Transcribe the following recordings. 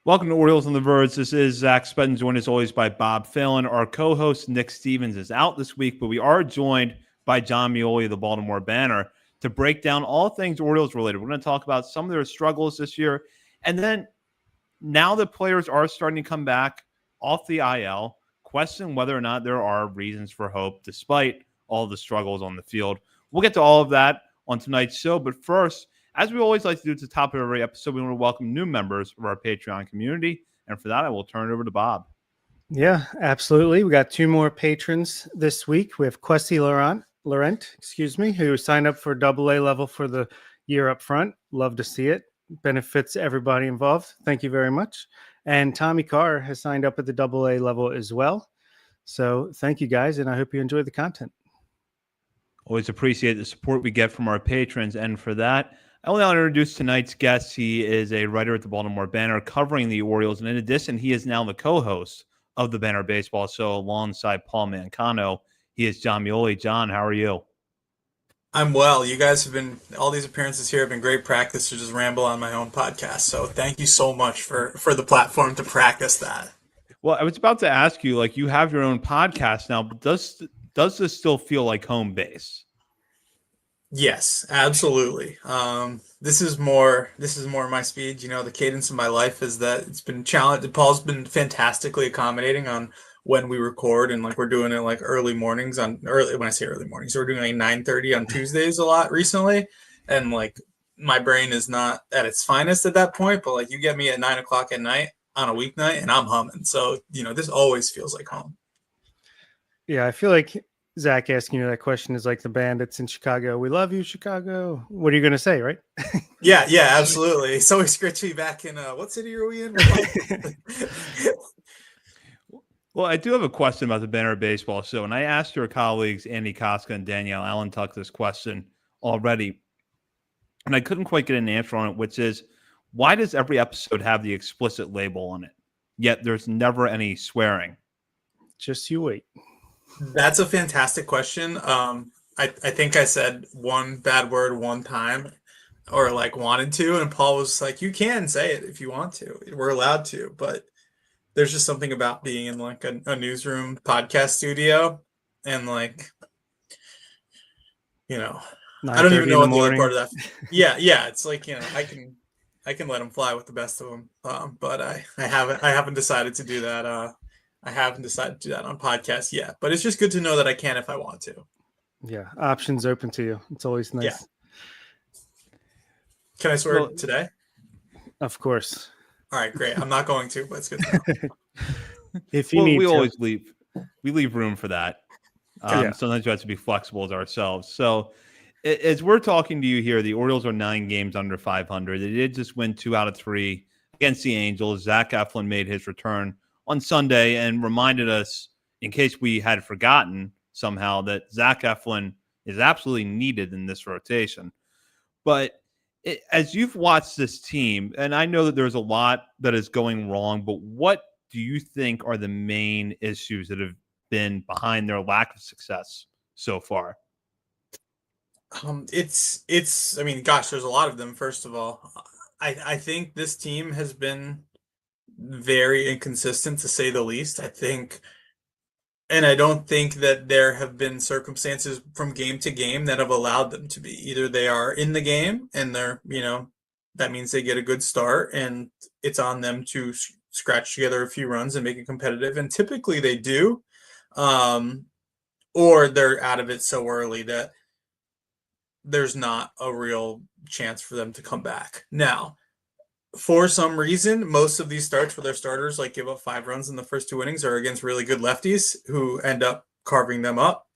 Welcome to Orioles on the Verge. This is Zach Spedden, joined as always by Bob Phelan. Our co-host Nick Stevens is out this week, but we are joined by Jon Meoli of the Baltimore Banner to break down all things Orioles related. We're going to talk about some of their struggles this year, and then now that players are starting to come back off the IL, question whether or not there are reasons for hope despite all the struggles on the field. We'll get to all of that on tonight's show, but first, as we always like to do at the top of every episode, we want to welcome new members of our Patreon community. And for that, I will turn it over to Bob. Yeah, absolutely. We got two more patrons this week. We have Questy Laurent, who signed up for AA level for the year up front. Love to see it. Benefits everybody involved. Thank you very much. And Tommy Carr has signed up at the AA level as well. So thank you guys, and I hope you enjoy the content. Always appreciate the support we get from our patrons. And for that, I want to introduce tonight's guest. He is a writer at the Baltimore Banner covering the Orioles. And in addition, he is now the co-host of the Banner Baseball Show alongside Paul Mancano. He is Jon Meoli. Jon, how are you? I'm well. You guys have been, all these appearances here have been great practice to just ramble on my own podcast. So thank you so much for the platform to practice that. Well, I was about to ask you, like, you have your own podcast now, but does this still feel like home base? Yes, absolutely. This is more my speed. You know, the cadence of my life is that it's been challenged. Paul's been fantastically accommodating on when we record, and like we're doing it like early mornings when I say early mornings, so we're doing like 9:30 on Tuesdays a lot recently. And like my brain is not at its finest at that point, but like you get me at 9 o'clock at night on a weeknight and I'm humming. So, you know, this always feels like home. Yeah, I feel like Zach asking you that question is like the Bandits in Chicago. We love you, Chicago. What are you going to say, right? Yeah, absolutely. So it's great to be back in, what city are we in? Well, I do have a question about the Banner Baseball Show, and I asked your colleagues Andy Koska and Danielle Allentuck this question already, and I couldn't quite get an answer on it, which is, why does every episode have the explicit label on it, yet there's never any swearing? Just you wait. That's a fantastic question. I think I said one bad word one time, or like wanted to, and Paul was like, you can say it if you want to. We're allowed to, but there's just something about being in like a newsroom podcast studio and like, you know, I don't even know what the other part of that. Yeah. It's like, you know, I can let them fly with the best of them. But I haven't decided to do that. I haven't decided to do that on podcasts yet, but it's just good to know that I can if I want to. Yeah. Options open to you. It's always nice. Yeah. Can I swear today? Of course. All right, great. I'm not going to, but it's good to know. If you need we to. always leave room for that. Sometimes you have to be flexible as ourselves. So as we're talking to you here, the Orioles are 9 games under 500. They did just win 2 out of 3 against the Angels. Zach Eflin made his return on Sunday and reminded us, in case we had forgotten somehow, that Zach Eflin is absolutely needed in this rotation. But as you've watched this team, and I know that there's a lot that is going wrong, but what do you think are the main issues that have been behind their lack of success so far? I mean, gosh, there's a lot of them. First of all, I think this team has been very inconsistent, to say the least. And I don't think that there have been circumstances from game to game that have allowed them to be. Either they are in the game and they're, you know, that means they get a good start and it's on them to scratch together a few runs and make it competitive. And typically they do, or they're out of it so early that there's not a real chance for them to come back. Now, for some reason, most of these starts where their starters like give up 5 runs in the first 2 innings are against really good lefties who end up carving them up.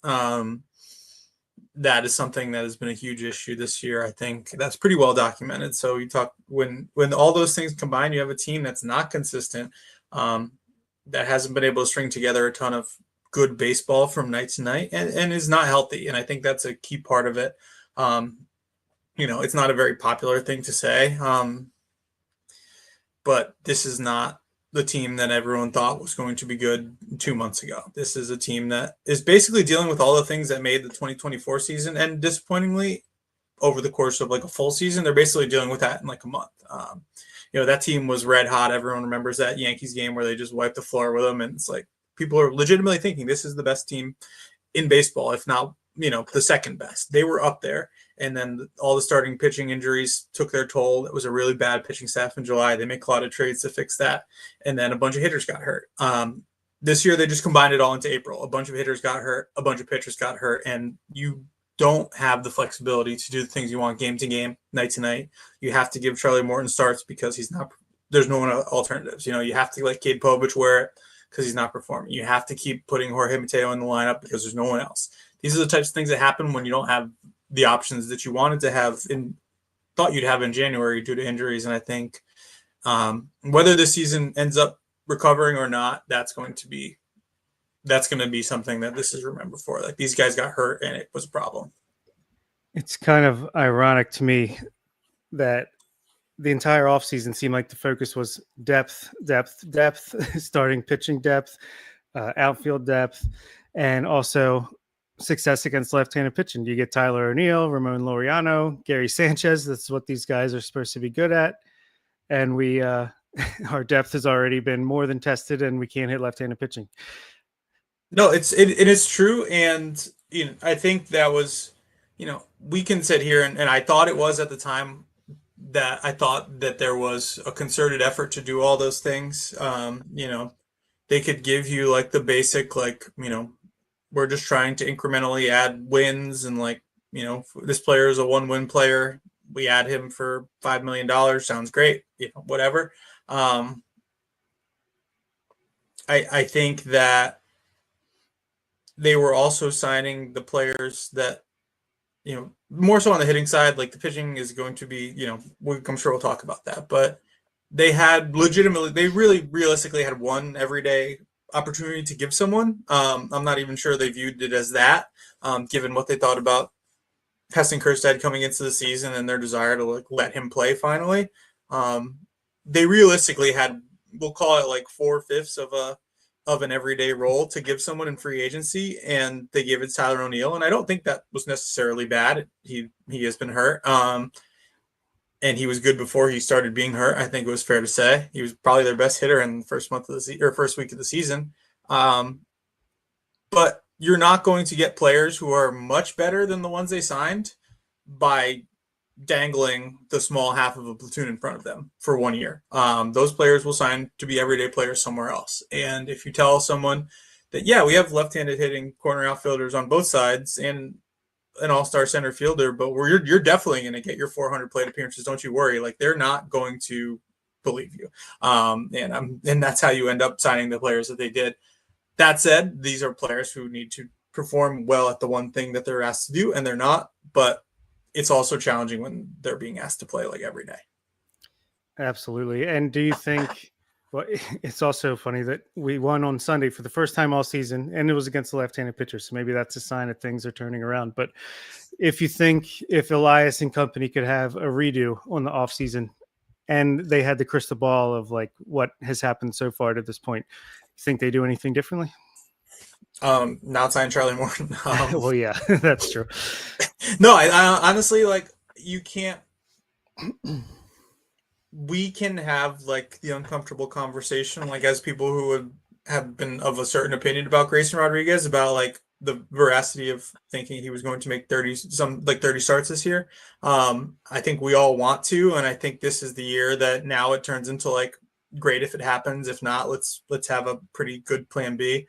That is something that has been a huge issue this year. I think that's pretty well documented. So you talk when all those things combine, you have a team that's not consistent, that hasn't been able to string together a ton of good baseball from night to night, and is not healthy. And I think that's a key part of it. You know, it's not a very popular thing to say. But this is not the team that everyone thought was going to be good 2 months ago. This is a team that is basically dealing with all the things that made the 2024 season. And disappointingly, over the course of like a full season, they're basically dealing with that in like a month. that team was red hot. Everyone remembers that Yankees game where they just wiped the floor with them. And it's like people are legitimately thinking this is the best team in baseball, if not, the second best. They were up there. And then all the starting pitching injuries took their toll. It was a really bad pitching staff in July. They make a lot of trades to fix that. And then a bunch of hitters got hurt. This year, they just combined it all into April. A bunch of hitters got hurt. A bunch of pitchers got hurt. And you don't have the flexibility to do the things you want game to game, night to night. You have to give Charlie Morton starts because there's no one alternatives. You have to let Cade Povich wear it because he's not performing. You have to keep putting Jorge Mateo in the lineup because there's no one else. These are the types of things that happen when you don't have the options that you wanted to have thought you'd have in January due to injuries. And I think whether this season ends up recovering or not, that's going to be something that this is remembered for. Like, these guys got hurt and it was a problem. It's kind of ironic to me that the entire offseason seemed like the focus was depth, starting pitching depth, outfield depth, and also success against left-handed pitching. You get Tyler O'Neill, Ramon Laureano, Gary Sanchez. That's what these guys are supposed to be good at. And we our depth has already been more than tested, and we can't hit left-handed pitching. No, it is true. And I think that was, we can sit here and I thought it was at the time that I thought that there was a concerted effort to do all those things. They could give you like the basic, we're just trying to incrementally add wins, and this player is a 1-win player. We add him for $5 million. Sounds great. Whatever. I think that they were also signing the players that, more so on the hitting side. Like, the pitching is going to be, I'm sure we'll talk about that, but they really realistically had one everyday opportunity to give someone. I'm not even sure they viewed it as that, given what they thought about Heston Kjerstad coming into the season and their desire to let him play finally. They realistically had, we'll call it 4/5 of an everyday role to give someone in free agency, and they gave it to Tyler O'Neill. And I don't think that was necessarily bad. He has been hurt. And he was good before he started being hurt. I think it was fair to say he was probably their best hitter in the first week of the season. But you're not going to get players who are much better than the ones they signed by dangling the small half of a platoon in front of them for 1 year. Those players will sign to be everyday players somewhere else. And if you tell someone that, yeah, we have left-handed hitting corner outfielders on both sides and an all-star center fielder, but you're definitely going to get your 400 plate appearances. Don't you worry. They're not going to believe you. And that's how you end up signing the players that they did. That said, these are players who need to perform well at the one thing that they're asked to do, and they're not. But it's also challenging when they're being asked to play every day. Absolutely. And do you think, well, it's also funny that we won on Sunday for the first time all season, and it was against the left-handed pitcher. So maybe that's a sign that things are turning around. But if Elias and company could have a redo on the offseason and they had the crystal ball of what has happened so far to this point, you think they do anything differently? Not sign Charlie Morton. Well, yeah, that's true. No, I honestly, you can't. We can have the uncomfortable conversation, as people who would have been of a certain opinion about Grayson Rodriguez, about the veracity of thinking he was going to make 30 starts this year. I think we all want to, and I think this is the year that now it turns into great if it happens. If not, let's have a pretty good plan B.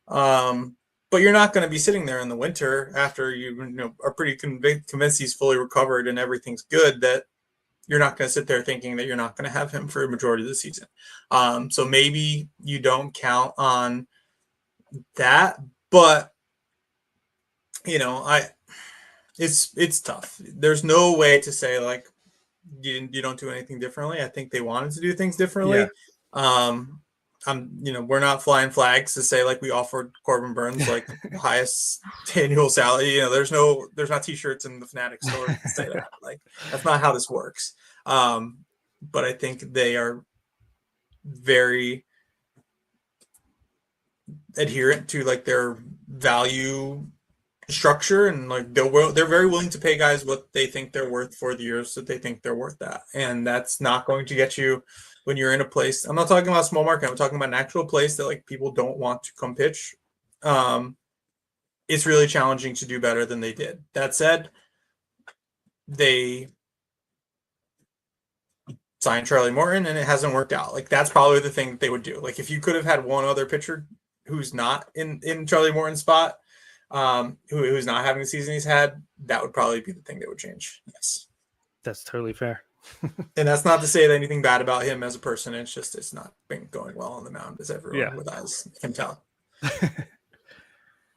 But you're not going to be sitting there in the winter after you are pretty convinced he's fully recovered and everything's good, that you're not going to sit there thinking that you're not going to have him for a majority of the season. So maybe you don't count on that, but it's tough. There's no way to say you don't do anything differently. I think they wanted to do things differently. Yeah. We're not flying flags to say we offered Corbin Burns the highest annual salary. There's not t-shirts in the Fanatic store to say that. That's not how this works. But I think they are very adherent to their value structure, and like they're very willing to pay guys what they think they're worth for the years that they think they're worth that, and that's not going to get you when you're in a place. I'm not talking about small market. I'm talking about an actual place that like people don't want to come pitch. It's really challenging to do better than they did. That said, they signed Charlie Morton and it hasn't worked out. Like that's probably the thing that they would do. Like if you could have had one other pitcher who's not in Charlie Morton's spot, who's not having the season he's had, that would probably be the thing that would change. Yes. That's totally fair. And that's not to say that anything bad about him as a person. It's just it's not been going well on the mound, as everyone with eyes can tell.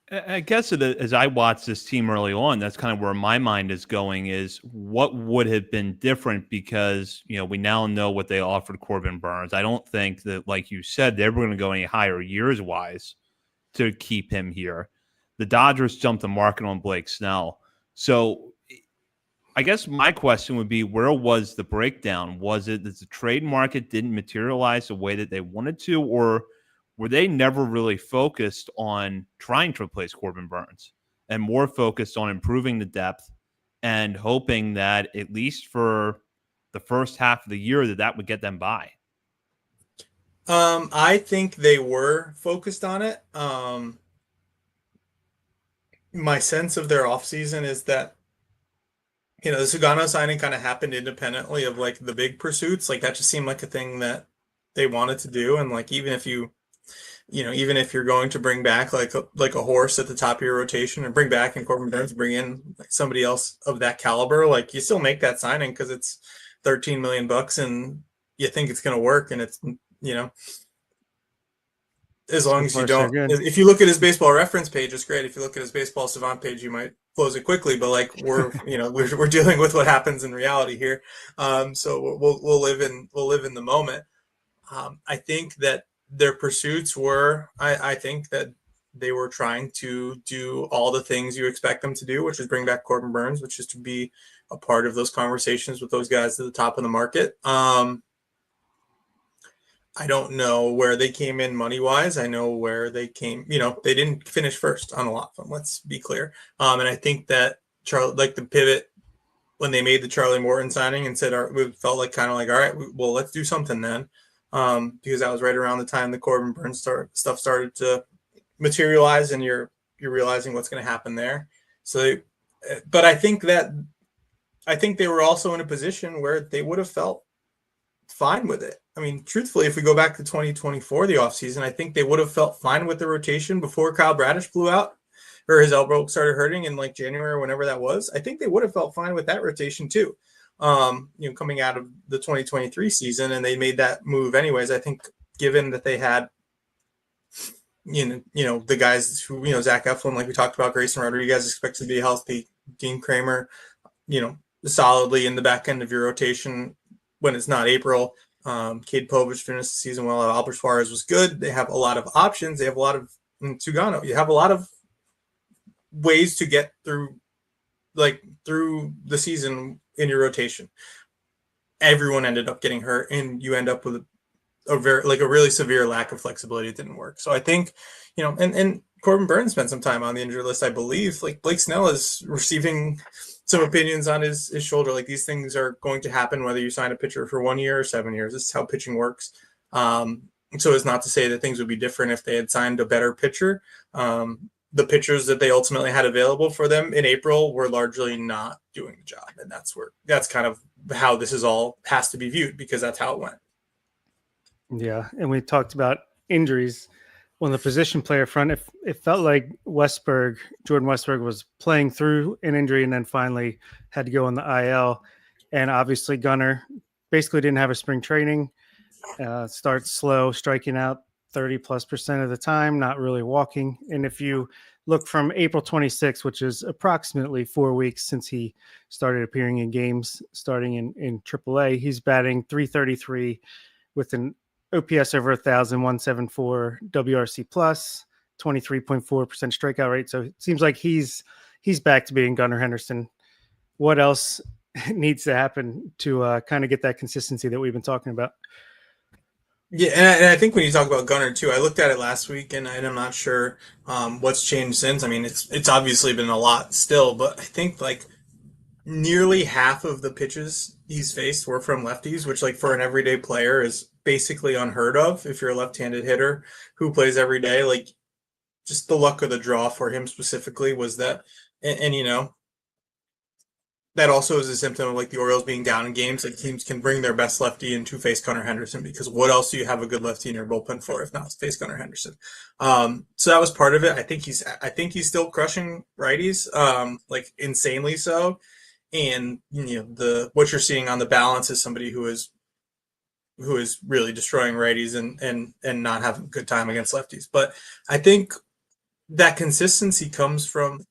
I guess as I watch this team early on, that's kind of where my mind is going, is what would have been different, because, you know, we now know what they offered Corbin Burnes. I don't think that, like you said, they were going to go any higher years wise to keep him here. The Dodgers jumped the market on Blake Snell. So I guess my question would be, where was the breakdown? Was it that the trade market didn't materialize the way that they wanted to, or were they never really focused on trying to replace Corbin Burnes and more focused on improving the depth and hoping that at least for the first half of the year that would get them by? I think they were focused on it. My sense of their offseason is that, you know, the Sugano signing kind of happened independently of like the big pursuits. Like that just seemed like a thing that they wanted to do. And like, even if you're going to bring back like a horse at the top of your rotation, and bring back and Corbin Burnes, bring in like somebody else of that caliber, like you still make that signing because it's $13 million and you think it's going to work. And it's, you know, as long as you don't, if you look at his baseball reference page, it's great. If you look at his baseball savant page, you might close it quickly, but like we're dealing with what happens in reality here. So we'll live in the moment. I think that their pursuits were, I think that they were trying to do all the things you expect them to do, which is bring back Corbin Burnes, which is to be a part of those conversations with those guys at the top of the market. I don't know where they came in money-wise. I know where they came, they didn't finish first on a lot of them, let's be clear. And I think that the pivot when they made the Charlie Morton signing and said, we felt like kind of like, all right, well, let's do something then. Because that was right around the time the Corbin Burnes stuff started to materialize, and you're realizing what's going to happen there. So, but I think they were also in a position where they would have felt fine with it. I mean, truthfully, if we go back to 2024, the offseason, I think they would have felt fine with the rotation before Kyle Bradish blew out or his elbow started hurting in like January or whenever that was. I think they would have felt fine with that rotation too. Coming out of the 2023 season, and they made that move anyways. I think given that they had, the guys who, Zach Eflin, like we talked about, Grayson Rodriguez expected to be healthy, Dean Kramer, solidly in the back end of your rotation when it's not April. Cade Povich finished the season well. Albert Suarez was good. They have a lot of options. They have a lot of Sugano. You have a lot of ways to get through the season in your rotation. Everyone ended up getting hurt, and you end up with a really severe lack of flexibility. It didn't work. So I think, and Corbin Burnes spent some time on the injury list, I believe. Like Blake Snell is receiving some opinions on his shoulder. Like these things are going to happen whether you sign a pitcher for 1 year or 7 years. This is how pitching works. So it's not to say that things would be different if they had signed a better pitcher. The pitchers that they ultimately had available for them in April were largely not doing the job. And that's kind of how this is all has to be viewed, because that's how it went. Yeah. And we talked about injuries on the position player front. It felt like Jordan Westberg was playing through an injury and then finally had to go on the IL. And obviously Gunnar basically didn't have a spring training, starts slow, striking out 30+% of the time, not really walking. And if you look from April 26th, which is approximately 4 weeks since he started appearing in games starting in AAA, he's batting .333 with an OPS over 1,000, 174 WRC plus, 23.4% strikeout rate. So it seems like he's back to being Gunnar Henderson. What else needs to happen to kind of get that consistency that we've been talking about? Yeah, and I think when you talk about Gunner too, I looked at it last week, and I'm not sure what's changed since. I mean, it's obviously been a lot still, but I think like nearly half of the pitches he's faced were from lefties, which like for an everyday player is basically unheard of if you're a left-handed hitter who plays every day. Like just the luck of the draw for him specifically was that, and you know that also is a symptom of like the Orioles being down in games. Like teams can bring their best lefty in to face Gunnar Henderson because what else do you have a good lefty in your bullpen for if not to face Gunnar Henderson? So that was part of it. I think he's still crushing righties, like insanely so. And you know the what you're seeing on the balance is somebody who is really destroying righties and not having a good time against lefties. But I think that consistency comes from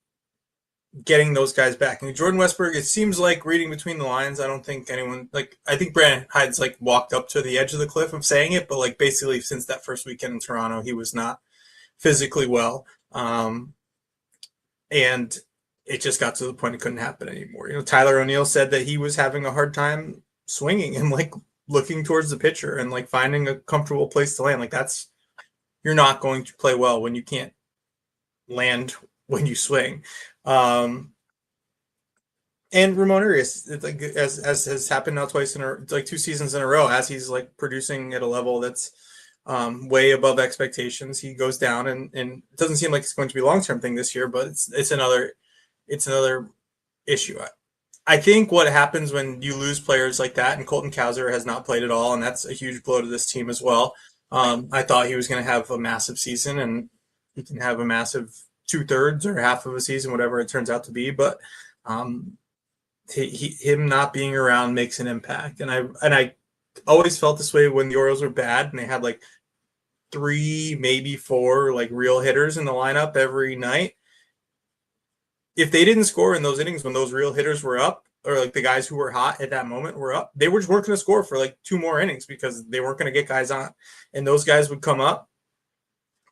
getting those guys back. And Jordan Westburg, it seems like reading between the lines, I don't think anyone like I think Brandon Hyde's like walked up to the edge of the cliff of saying it, but like basically since that first weekend in Toronto, he was not physically well. And it just got to the point it couldn't happen anymore. You know, Tyler O'Neill said that he was having a hard time swinging and like looking towards the pitcher and like finding a comfortable place to land. Like that's you're not going to play well when you can't land when you swing. Um, and Ramon Urias, it's like as has happened now twice in like 2 seasons in a row, as he's like producing at a level that's way above expectations. He goes down, and it doesn't seem like it's going to be a long term thing this year, but it's another issue. I think what happens when you lose players like that, and Colton Cowser has not played at all, and that's a huge blow to this team as well. I thought he was going to have a massive season, and he can have a massive 2/3 or half of a season, whatever it turns out to be. But him not being around makes an impact, and I always felt this way when the Orioles were bad and they had like 3, maybe 4 like real hitters in the lineup every night. If they didn't score in those innings when those real hitters were up, or like the guys who were hot at that moment were up, they just weren't going to score for like 2 more innings because they weren't going to get guys on. And those guys would come up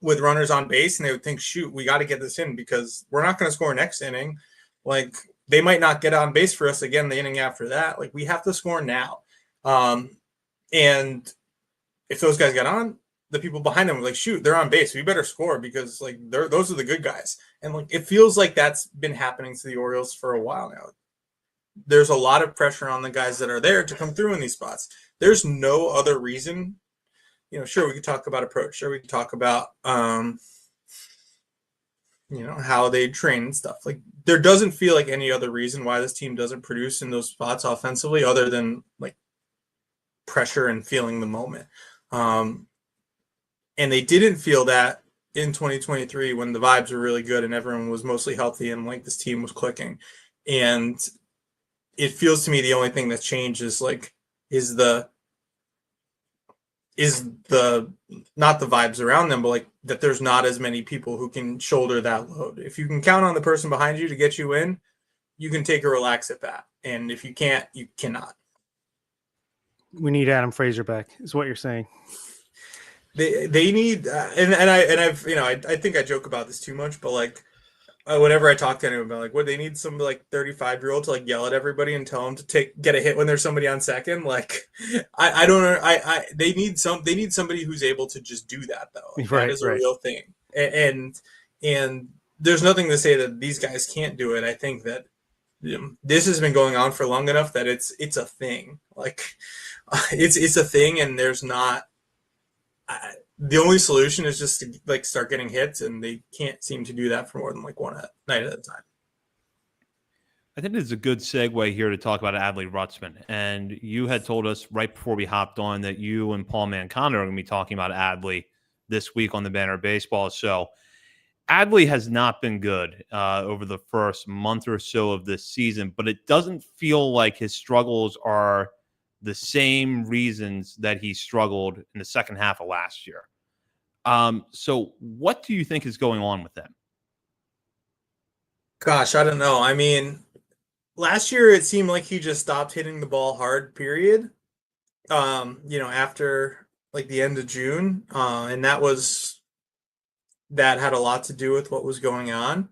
with runners on base and they would think, shoot, we got to get this in because we're not going to score next inning. Like they might not get on base for us again the inning after that. Like we have to score now. And if those guys got on, the people behind them were like, shoot, they're on base. We better score because like those are the good guys. And like it feels like that's been happening to the Orioles for a while now. There's a lot of pressure on the guys that are there to come through in these spots. There's no other reason. You know, sure, we could talk about approach. Sure, we could talk about how they train and stuff. Like there doesn't feel like any other reason why this team doesn't produce in those spots offensively other than like pressure and feeling the moment. And they didn't feel that in 2023 when the vibes were really good and everyone was mostly healthy and like this team was clicking. And it feels to me the only thing that's changed is the not the vibes around them, but like that there's not as many people who can shoulder that load. If you can count on the person behind you to get you in, you can take a relax at that. And if you can't, you cannot. We need Adam Frazier back, is what you're saying. They need I think I joke about this too much, but like whenever I talk to anyone about like what they need some like 35-year-old to like yell at everybody and tell them to get a hit when there's somebody on second. Like I don't know. They need somebody who's able to just do that though. Like, right, that is a real thing. And there's nothing to say that these guys can't do it. I think that this has been going on for long enough that it's a thing. Like it's a thing, and there's not. The only solution is just to like start getting hits, and they can't seem to do that for more than like one night at a time. I think it's a good segue here to talk about Adley Rutzman. And you had told us right before we hopped on that you and Paul Mancano are going to be talking about Adley this week on the Banner Baseball Show. Adley has not been good over the first month or so of this season, but it doesn't feel like his struggles are the same reasons that he struggled in the second half of last year. So what do you think is going on with him? Gosh, I don't know. I mean, last year it seemed like he just stopped hitting the ball hard, period. After like the end of June. And that had a lot to do with what was going on.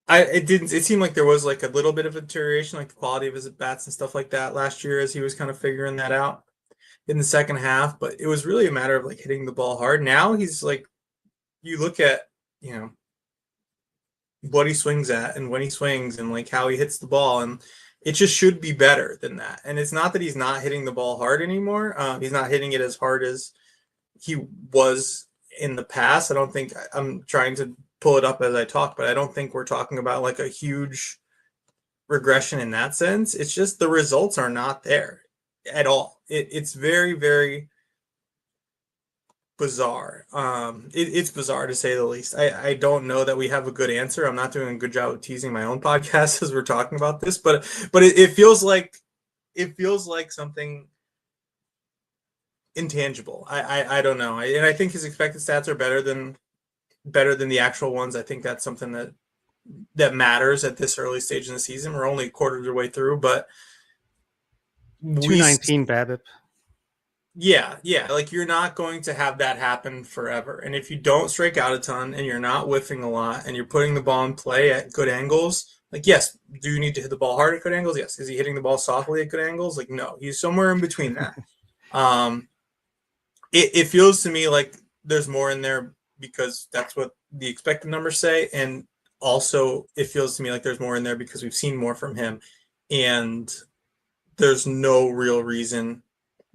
It seemed like there was like a little bit of a deterioration, like the quality of his at bats and stuff like that last year as he was kind of figuring that out. in the second half, but it was really a matter of like hitting the ball hard. Now he's like, you look at, what he swings at and when he swings and like how he hits the ball, and it just should be better than that. And it's not that he's not hitting the ball hard anymore. He's not hitting it as hard as he was in the past. I don't think, I'm trying to pull it up as I talk, but I don't think we're talking about like a huge regression in that sense. It's just the results are not there at all. It's very, very bizarre. It's bizarre to say the least. I don't know that we have a good answer. I'm not doing a good job of teasing my own podcast as we're talking about this, but it feels like something intangible. I don't know. And I think his expected stats are better than the actual ones. I think that's something that matters at this early stage in the season. We're only a quarter of the way through, but 219 BABIP. Yeah. Like, you're not going to have that happen forever. And if you don't strike out a ton and you're not whiffing a lot and you're putting the ball in play at good angles, like, yes, do you need to hit the ball hard at good angles? Yes. Is he hitting the ball softly at good angles? Like, no, he's somewhere in between that. It feels to me like there's more in there because that's what the expected numbers say. And also it feels to me like there's more in there because we've seen more from him. And there's no real reason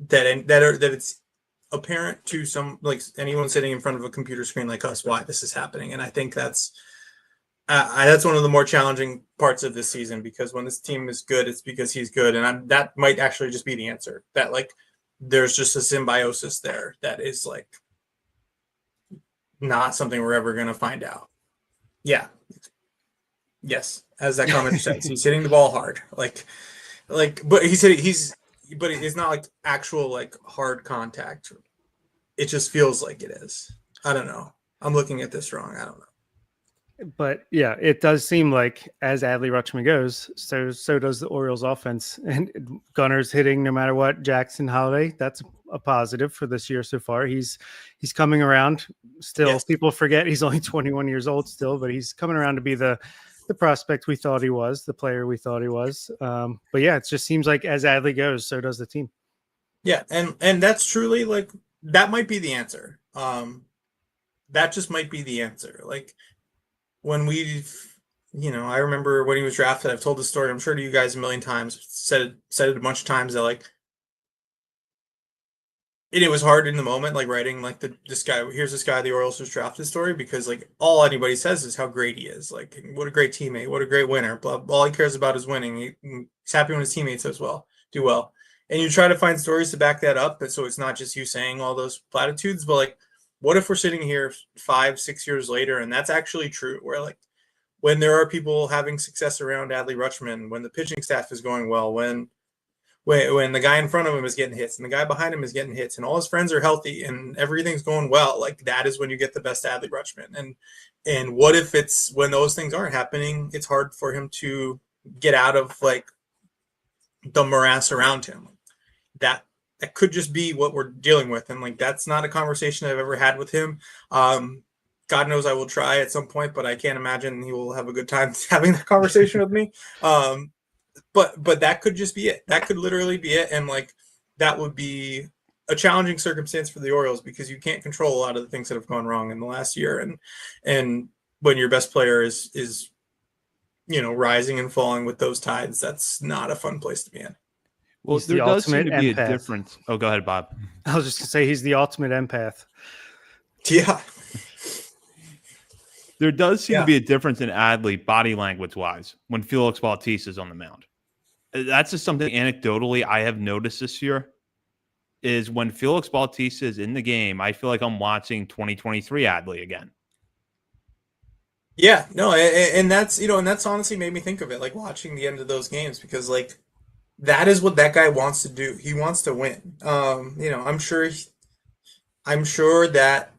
that it's apparent to some, like, anyone sitting in front of a computer screen like us, why this is happening. And I think that's one of the more challenging parts of this season, because when this team is good, it's because he's good. And that might actually just be the answer, that like there's just a symbiosis there that is like not something we're ever going to find out. Yeah. Yes. As that commenter says, he's hitting the ball hard. But he said but it's not like actual like hard contact. It just feels like it is. I don't know. I'm looking at this wrong. I don't know. But yeah, it does seem like as Adley Rutschman goes, so does the Orioles offense. And Gunner's hitting no matter what. Jackson Holiday, that's a positive for this year so far. He's coming around still. Yes. People forget he's only 21 years old still, but he's coming around to be the prospect we thought he was, the player we thought he was. But yeah, it just seems like as Adley goes, so does the team. Yeah, and that's truly like, that might be the answer. That just might be the answer. Like, when I remember when he was drafted, I've told the story, I'm sure to you guys a million times, said it a bunch of times, that like, and it was hard in the moment, like writing like this guy, here's this guy the Orioles was drafted story, because like all anybody says is how great he is. Like, what a great teammate, what a great winner. Blah, all he cares about is winning. He's happy when his teammates do well. And you try to find stories to back that up, so it's not just you saying all those platitudes, but like, what if we're sitting here 5-6 years later and that's actually true, where like, when there are people having success around Adley Rutschman, when the pitching staff is going well, when the guy in front of him is getting hits and the guy behind him is getting hits and all his friends are healthy and everything's going well, like, that is when you get the best Adley Rutschman. And what if it's when those things aren't happening, it's hard for him to get out of like the morass around him. That could just be what we're dealing with. And like, that's not a conversation I've ever had with him. God knows I will try at some point, but I can't imagine he will have a good time having that conversation with me. But that could just be it. That could literally be it. And like, that would be a challenging circumstance for the Orioles, because you can't control a lot of the things that have gone wrong in the last year. And when your best player is rising and falling with those tides, that's not a fun place to be in. Well, there does seem to be a difference. Oh, go ahead, Bob. I was just going to say he's the ultimate empath. Yeah. There does seem to be a difference in Adley body language-wise when Felix Bautista is on the mound. That's just something anecdotally I have noticed this year, is when Felix Bautista is in the game, I feel like I'm watching 2023 Adley again. Yeah, no, and that's, and that's honestly made me think of it, like watching the end of those games, because like, that is what that guy wants to do. He wants to win. I'm sure that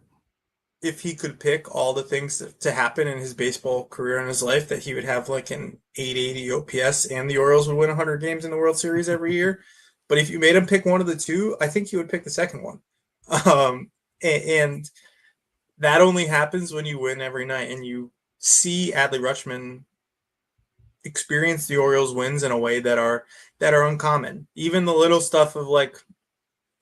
if he could pick all the things to happen in his baseball career and his life, that he would have like an 880 OPS and the Orioles would win 100 games in the World Series every year. But if you made him pick one of the two, I think he would pick the second one. And that only happens when you win every night and you see Adley Rutschman experience the Orioles wins in a way that are uncommon. Even the little stuff of like,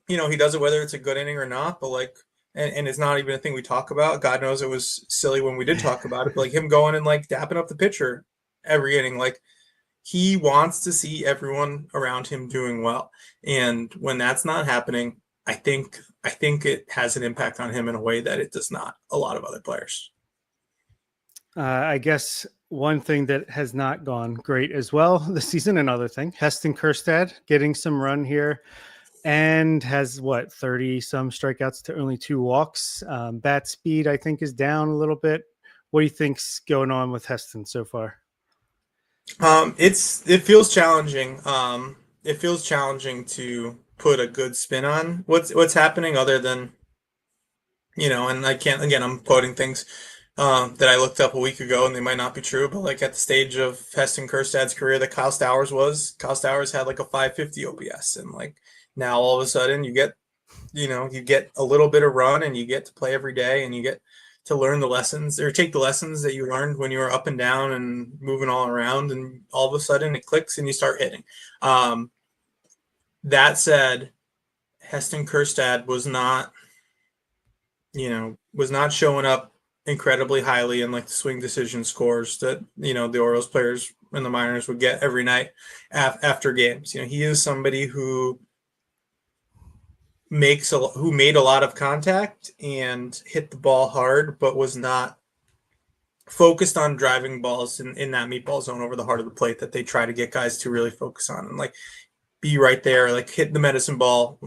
he does it whether it's a good inning or not, but like, and it's not even a thing we talk about. God knows it was silly when we did talk about it, but like him going and like dapping up the pitcher every inning, like he wants to see everyone around him doing well. And when that's not happening, I think it has an impact on him in a way that it does not a lot of other players. I guess one thing that has not gone great as well this season, another thing, Heston Kjerstad getting some run here and has 30 some strikeouts to only 2 walks. Bat speed, I think, is down a little bit. What do you think's going on with Heston so far? It feels challenging. It feels challenging to put a good spin on what's happening other than, and I can't, again, I'm quoting things that I looked up a week ago, and they might not be true, but like at the stage of Heston Kjerstad's career that Kyle Stowers had like a 550 OPS, and like now all of a sudden you get a little bit of run, and you get to play every day, and you get to learn the lessons or take the lessons that you learned when you were up and down and moving all around, and all of a sudden it clicks and you start hitting. That said, Heston Kjerstad was not showing up incredibly highly in like the swing decision scores that the Orioles players in the minors would get every night after games. He is somebody who made a lot of contact and hit the ball hard, but was not focused on driving balls in that meatball zone over the heart of the plate that they try to get guys to really focus on and like be right there, like hit the medicine balls.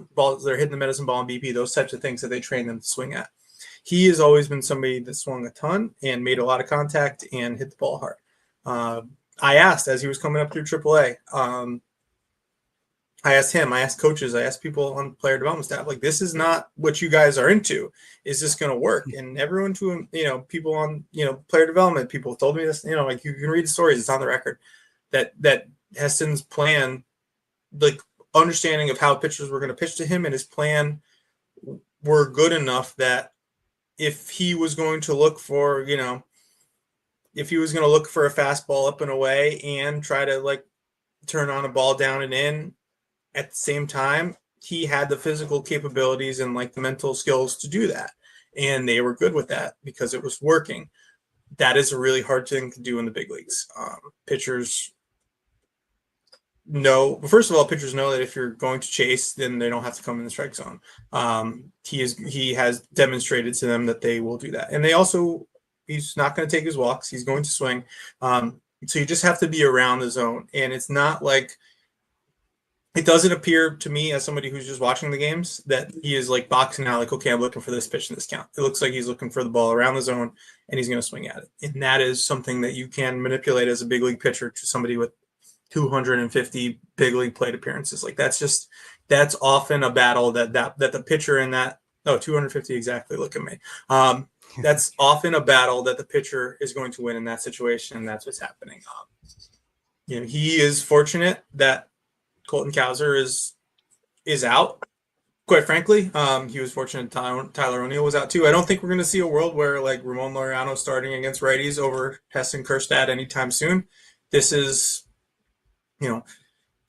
They're hitting the medicine ball and BP, those types of things that they train them to swing at. He has always been somebody that swung a ton and made a lot of contact and hit the ball hard. I asked as he was coming up through AAA. I asked him, I asked coaches, I asked people on player development staff, like, this is not what you guys are into. Is this going to work? And everyone people on, player development, people told me this, like you can read the stories, it's on the record, that Heston's plan, like understanding of how pitchers were going to pitch to him and his plan were good enough that if he was going to look for, a fastball up and away and try to like turn on a ball down and in at the same time, he had the physical capabilities and like the mental skills to do that. And they were good with that because it was working. That is a really hard thing to do in the big leagues. Pitchers know that if you're going to chase, then they don't have to come in the strike zone. He has demonstrated to them that they will do that. And he's not going to take his walks. He's going to swing. So you just have to be around the zone. And it's not like, it doesn't appear to me as somebody who's just watching the games that he is like boxing out, like, okay, I'm looking for this pitch in this count. It looks like he's looking for the ball around the zone and he's going to swing at it. And that is something that you can manipulate as a big league pitcher to somebody with 250 big league plate appearances. Like that's often a battle that the pitcher in that, 250 exactly. Look at me. That's often a battle that the pitcher is going to win in that situation. And that's what's happening. He is fortunate that Colton Cowser is out. Quite frankly, he was fortunate Tyler O'Neill was out too. I don't think we're going to see a world where like Ramon Laureano starting against righties over Heston Kjerstad anytime soon. This is,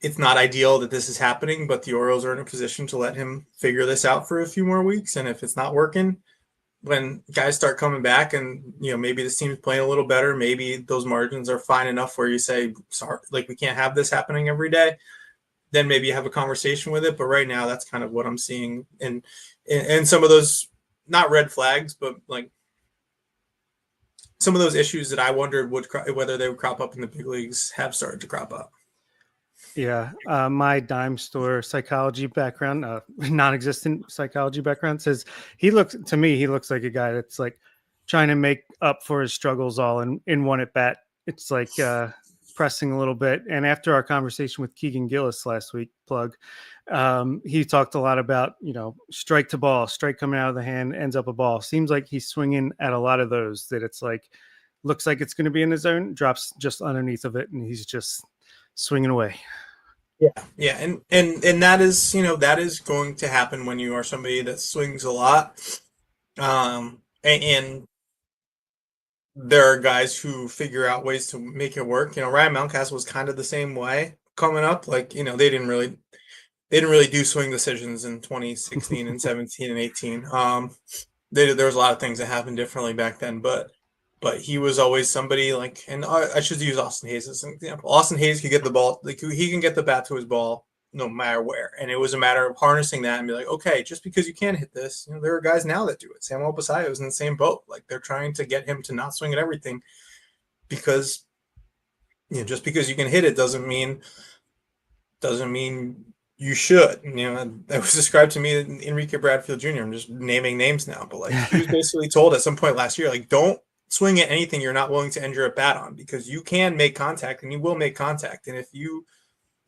it's not ideal that this is happening, but the Orioles are in a position to let him figure this out for a few more weeks. And if it's not working, when guys start coming back and, maybe this team's playing a little better, maybe those margins are fine enough where you say, sorry, like we can't have this happening every day. Then maybe you have a conversation with it. But right now, that's kind of what I'm seeing. And some of those, not red flags, but like some of those issues that I wondered whether they would crop up in the big leagues have started to crop up. Yeah. My dime store psychology background, non-existent psychology background says he looks like a guy that's like trying to make up for his struggles all in one at bat. It's like, pressing a little bit. And after our conversation with Keegan Gillis last week, he talked a lot about, strike to ball, strike coming out of the hand, ends up a ball. Seems like he's swinging at a lot of those that it's like, looks like it's going to be in the zone, drops just underneath of it. And he's just swinging away. Yeah. Yeah. And that is, that is going to happen when you are somebody that swings a lot. And there are guys who figure out ways to make it work. Ryan Mountcastle was kind of the same way coming up. Like, they didn't really they didn't really do swing decisions in 2016 and 17 and 18. There was a lot of things that happened differently back then, but he was always somebody like, and I should use Austin Hayes as an example. Austin Hayes could get the ball, like he can get the bat to his ball no matter where, and it was a matter of harnessing that and be like, okay, just because you can't hit this, there are guys now that do it. Samuel Basallo was in the same boat. Like they're trying to get him to not swing at everything because just because you can hit it doesn't mean you should. That was described to me in Enrique Bradfield Jr. I'm just naming names now, but like he was basically told at some point last year, like, don't swing at anything you're not willing to end your at bat on, because you can make contact and you will make contact. And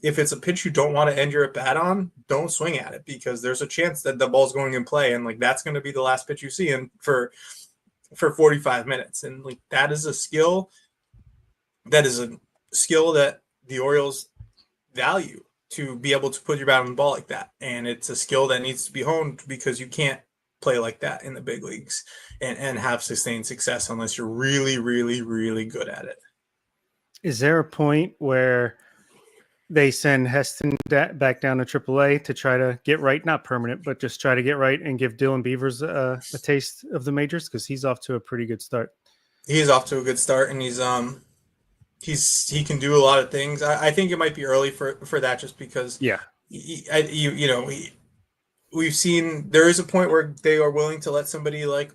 if it's a pitch you don't want to end your at bat on, don't swing at it, because there's a chance that the ball's going in play and like that's going to be the last pitch you see in for 45 minutes. And like that is a skill that the Orioles value, to be able to put your bat on the ball like that. And it's a skill that needs to be honed, because you can't play like that in the big leagues and have sustained success unless you're really, really, really good at it. Is there a point where they send Heston back down to AAA to try to get right, not permanent, but just try to get right and give Dylan Beavers a taste of the majors? Because he's off to a pretty good start. He is off to a good start, and he can do a lot of things. I think it might be early for that, just because we've seen there is a point where they are willing to let somebody like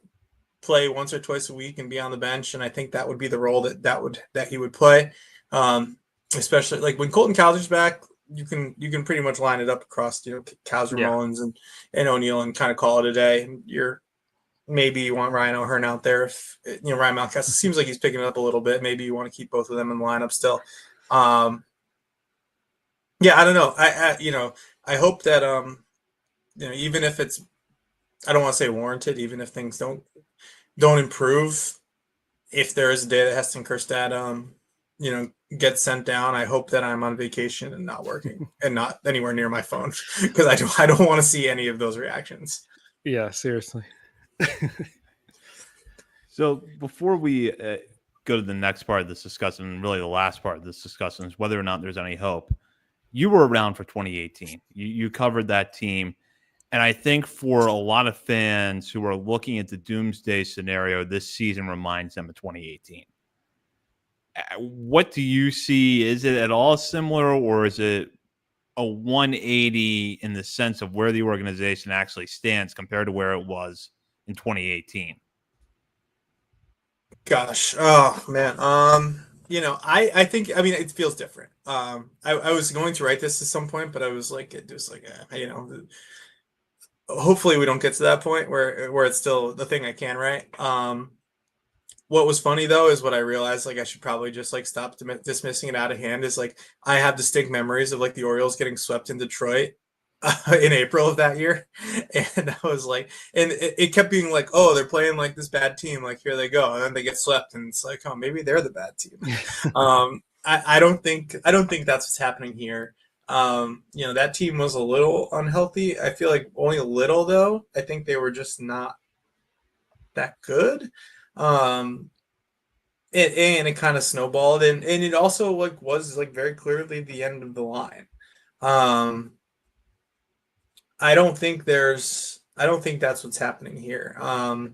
play once or twice a week and be on the bench, and I think that would be the role that he would play. Especially like when Colton Cowser's back, you can pretty much line it up across Cowser, Mullins, and O'Neill, and kind of call it a day. And maybe you want Ryan O'Hearn out there. If Ryan Mountcastle seems like he's picking it up a little bit, maybe you want to keep both of them in the lineup still. I don't know. I hope that even if it's, I don't want to say warranted, even if things don't improve, if there is a day that Heston Kjerstad gets sent down, I hope that I'm on vacation and not working and not anywhere near my phone, because I don't want to see any of those reactions. Yeah, seriously. So before we go to the next part of this discussion, and really the last part of this discussion, is whether or not there's any hope. You were around for 2018. You covered that team. And I think for a lot of fans who are looking at the doomsday scenario, this season reminds them of 2018. What do you see? Is it at all similar, or is it a 180 in the sense of where the organization actually stands compared to where it was in 2018? Gosh, oh man. I think, it feels different. I was going to write this at some point, but I was like, hopefully we don't get to that point where it's still the thing I can write. What was funny though is what I realized, like I should probably just like stop dismissing it out of hand, is like I have distinct memories of like the Orioles getting swept in Detroit in April of that year, and I was like, and it kept being like, oh, they're playing like this bad team, like here they go, and then they get swept, and it's like, oh, maybe they're the bad team. I don't think that's what's happening here. That team was a little unhealthy. I feel like only a little though. I think they were just not that good. And it kind of snowballed, and it also like was like very clearly the end of the line. I don't think that's what's happening here. I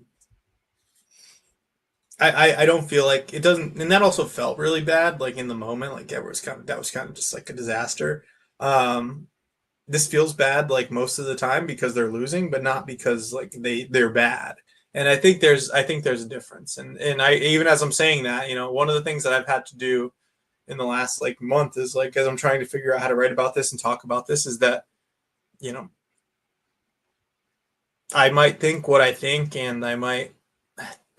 don't feel like it doesn't, and that also felt really bad, like in the moment, like that was kind of just like a disaster. This feels bad like most of the time because they're losing, but not because like they're bad. And I think there's a difference. And I, even as I'm saying that, one of the things that I've had to do in the last like month is like, as I'm trying to figure out how to write about this and talk about this, is that, I might think what I think, and I might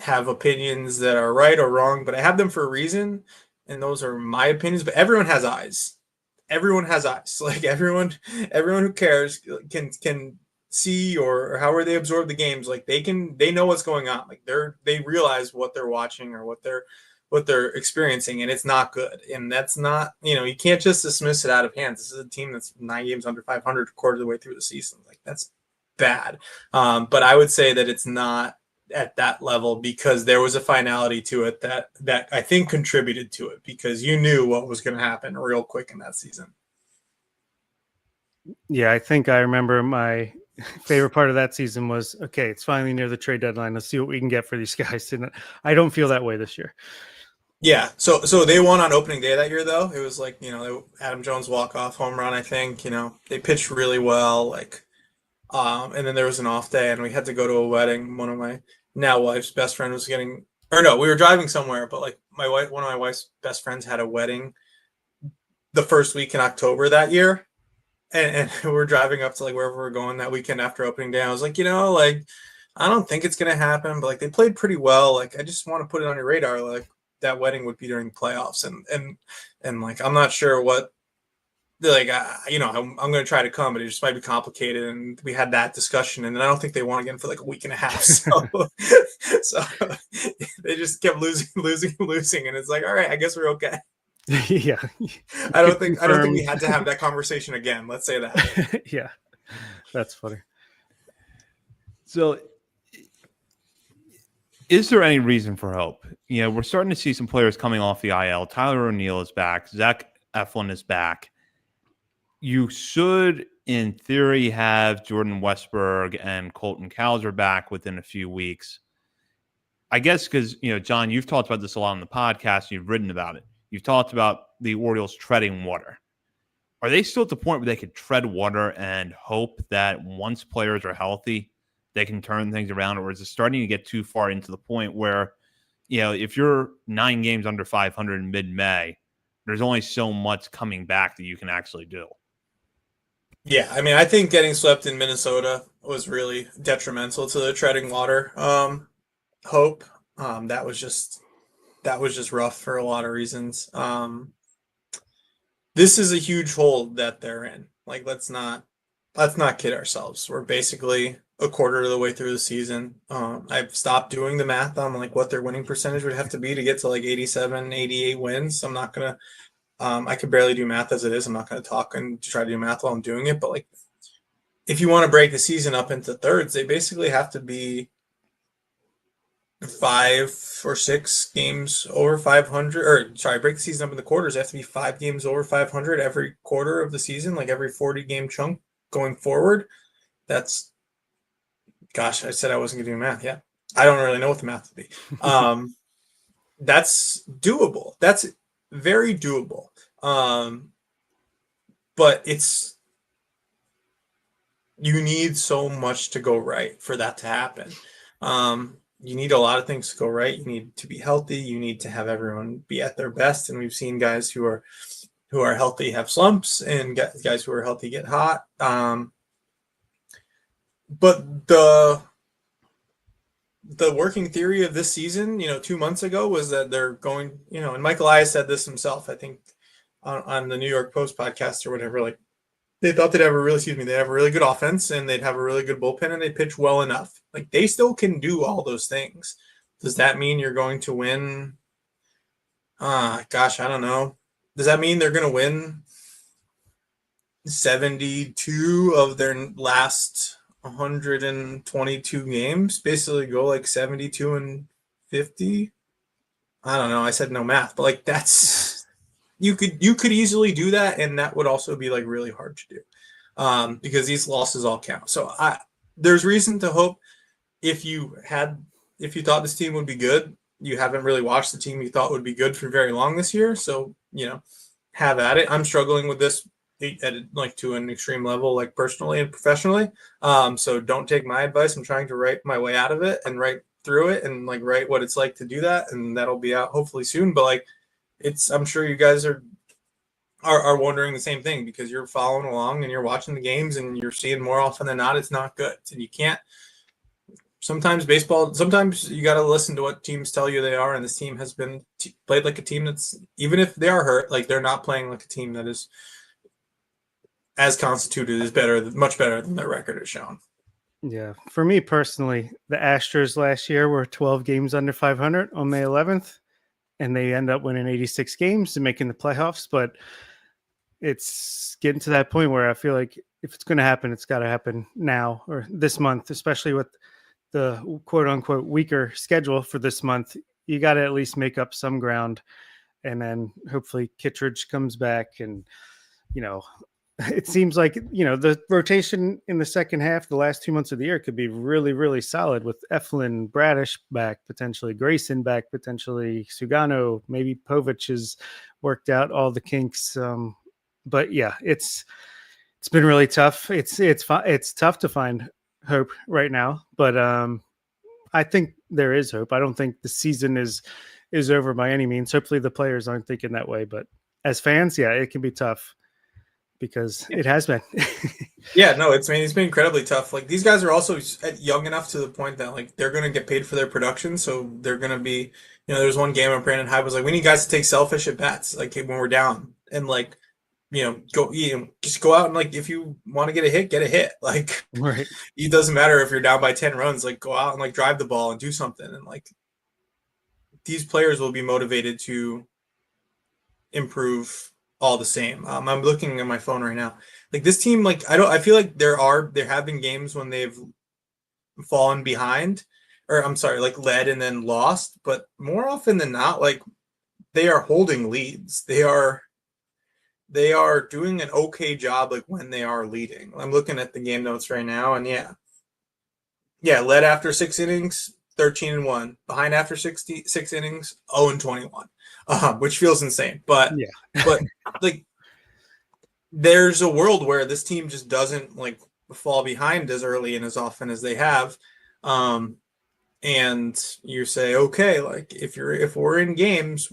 have opinions that are right or wrong, but I have them for a reason. And those are my opinions, but everyone has eyes. Everyone has eyes. Like everyone who cares can see, or however they absorb the games, like they know what's going on, like they realize what they're watching or what they're experiencing, and it's not good. And that's not, you can't just dismiss it out of hand. This is a team that's 9 games under 500 quarter of the way through the season. Like that's bad. But I would say that it's not at that level because there was a finality to it that I think contributed to it, because you knew what was going to happen real quick in that season. Yeah, I think I remember my favorite part of that season was, okay, it's finally near the trade deadline. Let's see what we can get for these guys. And I don't feel that way this year. Yeah, so they won on opening day that year though. It was like, Adam Jones walk-off home run, I think. They pitched really well, like and then there was an off day and we had to go to a wedding. One of my now wife's best friend was getting or no, we were driving somewhere, but like one of my wife's best friends had a wedding the first week in October that year. And we're driving up to like wherever we're going that weekend after opening day. I was like, like I don't think it's gonna happen, but like they played pretty well. Like I just want to put it on your radar. Like that wedding would be during the playoffs, and like I'm not sure what. Like I'm going to try to come, but it just might be complicated. And we had that discussion, and then I don't think they won again for like a week and a half. So, so they just kept losing, and it's like, all right, I guess we're okay. Yeah, I don't think we had to have that conversation again. Let's say that. Yeah, that's funny. So, is there any reason for hope? We're starting to see some players coming off the IL. Tyler O'Neill is back. Zach Eflin is back. You should, in theory, have Jordan Westberg and Colton Cowser back within a few weeks. I guess because, John, you've talked about this a lot on the podcast. You've written about it. You've talked about the Orioles treading water. Are they still at the point where they could tread water and hope that once players are healthy, they can turn things around? Or is it starting to get too far into the point where, if you're 9 games under 500 in mid-May, there's only so much coming back that you can actually do? Yeah, I mean, I think getting swept in Minnesota was really detrimental to the treading water hope. That was just rough for a lot of reasons. This is a huge hole that they're in. Like, let's not kid ourselves. We're basically a quarter of the way through the season. I've stopped doing the math on like what their winning percentage would have to be to get to like 87, 88 wins. I'm not gonna. I could barely do math as it is. I'm not going to talk and try to do math while I'm doing it. But like, if you want to break the season up into thirds, they basically have to be 5 or 6 games over 500. Or sorry, break the season up into quarters. They have to be 5 games over 500 every quarter of the season, like every 40-game chunk going forward. That's, gosh, I said I wasn't going to do math. Yeah, I don't really know what the math would be. That's doable. That's very doable. But you need so much to go right for that to happen. You need a lot of things to go right. You need to be healthy. You need to have everyone be at their best. And we've seen guys who are healthy have slumps, and guys who are healthy get hot. But the working theory of this season, 2 months ago, was that they're going, and Michael Elias said this himself, I think, on the New York Post podcast or whatever, like they thought they'd have they'd have a really good offense and they'd have a really good bullpen and they pitch well enough. Like they still can do all those things. Does that mean you're going to win? Gosh, I don't know. Does that mean they're going to win 72 of their last 122 games? Basically go like 72 and 50? I don't know. I said no math, but like that's you could easily do that, and that would also be like really hard to do because these losses all count. So there's reason to hope. If you thought this team would be good, you haven't really watched the team you thought would be good for very long this year. So have at it. I'm struggling with this at like to an extreme level, like personally and professionally. So don't take my advice. I'm trying to write my way out of it and write through it and like write what it's like to do that, and that'll be out hopefully soon. But like I'm sure you guys are wondering the same thing because you're following along and you're watching the games and you're seeing more often than not it's not good. And you can't. Sometimes you got to listen to what teams tell you they are, and this team has been played like a team that's, even if they are hurt, like they're not playing like a team that is as constituted, is much better than their record has shown. Yeah, for me personally, the Astros last year were 12 games under 500 on May 11th. And they end up winning 86 games and making the playoffs. But it's getting to that point where I feel like if it's going to happen, it's got to happen now or this month, especially with the quote unquote weaker schedule for this month. You got to at least make up some ground. And then hopefully Kittredge comes back and, it seems like, the rotation in the second half, the last 2 months of the year could be really, really solid with Eflin, Bradish back, potentially Grayson back, potentially Sugano, maybe Povich has worked out all the kinks. But yeah, it's been really tough. It's tough to find hope right now, but I think there is hope. I don't think the season is over by any means. Hopefully the players aren't thinking that way, but as fans, yeah, it can be tough because it has been. Yeah, no, it's been incredibly tough. Like these guys are also young enough to the point that like they're going to get paid for their production, so they're going to be, there's one game where Brandon Hyde was like, we need guys to take selfish at bats, like when we're down, and like, just go out and like if you want to get a hit. Like, right. It doesn't matter if you're down by 10 runs, like go out and like drive the ball and do something, and like these players will be motivated to improve all the same. I'm looking at my phone right now. Like this team, like I feel like there have been games when they've fallen behind, or I'm sorry, like led and then lost, but more often than not, like they are holding leads. They are doing an okay job like when they are leading. I'm looking at the game notes right now, and yeah, led after 6 innings, 13-1. Behind after 6 innings, 0-21. Which feels insane, but like there's a world where this team just doesn't like fall behind as early and as often as they have, and you say, okay, like if we're in games,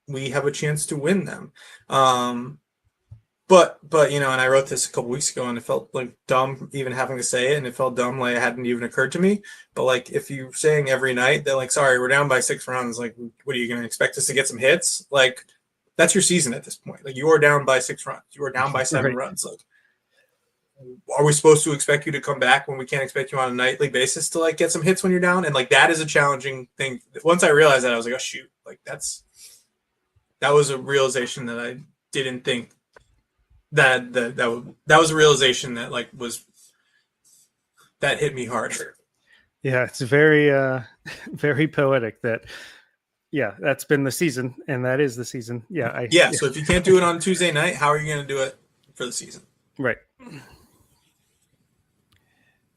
we have a chance to win them. But and I wrote this a couple weeks ago, and it felt like dumb even having to say it, and it felt dumb like it hadn't even occurred to me. But like if you're saying every night that like, sorry, we're down by 6 runs, like what are you going to expect us to get some hits? Like that's your season at this point. Like you are down by 6 runs, you are down by 7 runs. Like, are we supposed to expect you to come back when we can't expect you on a nightly basis to like get some hits when you're down? And like that is a challenging thing. Once I realized that, I was like, oh shoot, like that was a realization that I didn't think. That was a realization that like that hit me hard. Yeah, it's very very poetic that that's been the season, and that is the season. So if you can't do it on Tuesday night, how are you going to do it for the season? Right. And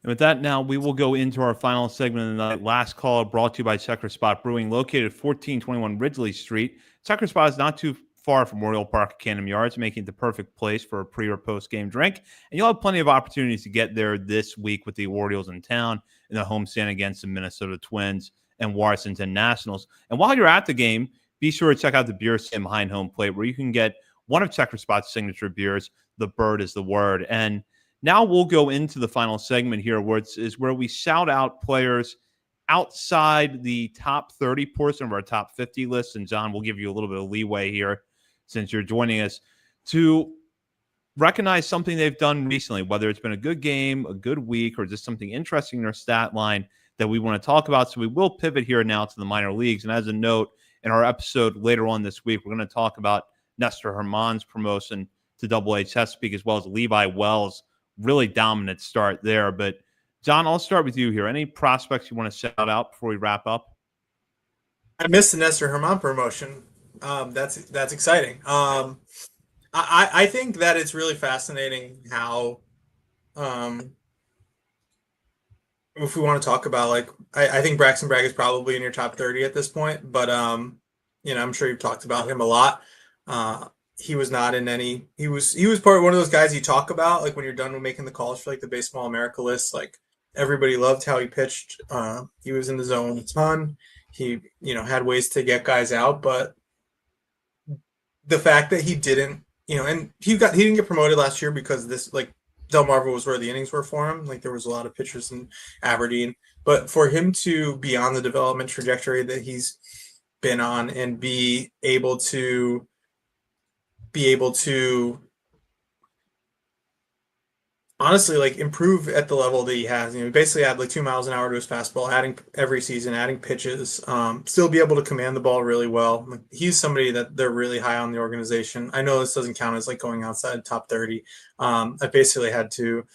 with that, now we will go into our final segment of the night. Last call brought to you by Checker Spot Brewing, located at 1421 Ridgely Street. Checker Spot is not too far from Oriole Park at Camden Yards, making it the perfect place for a pre- or post-game drink. And you'll have plenty of opportunities to get there this week with the Orioles in town in the homestand against the Minnesota Twins and Washington Nationals. And while you're at the game, be sure to check out the beer stand behind home plate, where you can get one of Checker Spot's signature beers, The Bird is the Word. And now we'll go into the final segment here, where we shout out players outside the top 30 portion of our top 50 list. And John, we'll give you a little bit of leeway here, since you're joining us, to recognize something they've done recently, whether it's been a good game, a good week, or just something interesting in their stat line that we want to talk about. So we will pivot here now to the minor leagues. And as a note, in our episode later on this week, we're going to talk about Nestor Herman's promotion to Double-A Chesapeake, as well as Levi Wells' really dominant start there. But John, I'll start with you here. Any prospects you want to shout out before we wrap up? I missed the Nestor Herman promotion. That's exciting. I think that it's really fascinating how, if we want to talk about like, I think Braxton Bragg is probably in your top 30 at this point, but I'm sure you've talked about him a lot. He was not in any. He was part of one of those guys you talk about like when you're done with making the calls for like the Baseball America list. Like everybody loved how he pitched. He was in the zone a ton. He had ways to get guys out, but the fact that he didn't, and he didn't get promoted last year because this, like, Delmarva was where the innings were for him. Like, there was a lot of pitchers in Aberdeen, but for him to be on the development trajectory that he's been on and be able to honestly like improve at the level that he has, basically add like 2 miles an hour to his fastball, adding every season, adding pitches, still be able to command the ball really well. Like, he's somebody that they're really high on the organization. I know this doesn't count as like going outside top 30. I basically had to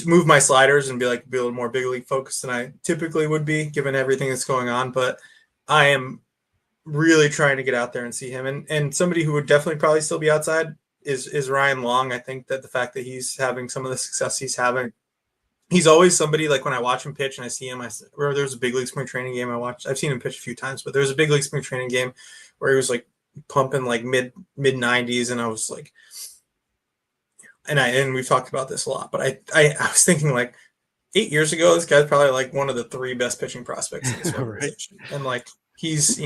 move my sliders and be a little more big league focused than I typically would be given everything that's going on. But I am really trying to get out there and see him. And somebody who would definitely probably still be outside is Ryan Long. I think that the fact that he's having some of the success he's having, he's always somebody, like when I watch him pitch and I see him, remember there was a big league spring training game I've seen him pitch a few times, but there was a big league spring training game where he was like pumping like mid 90s, and I was like, and we've talked about this a lot, but I was thinking like 8 years ago, this guy's probably like one of the 3 best pitching prospects in this organization. Right. And like he's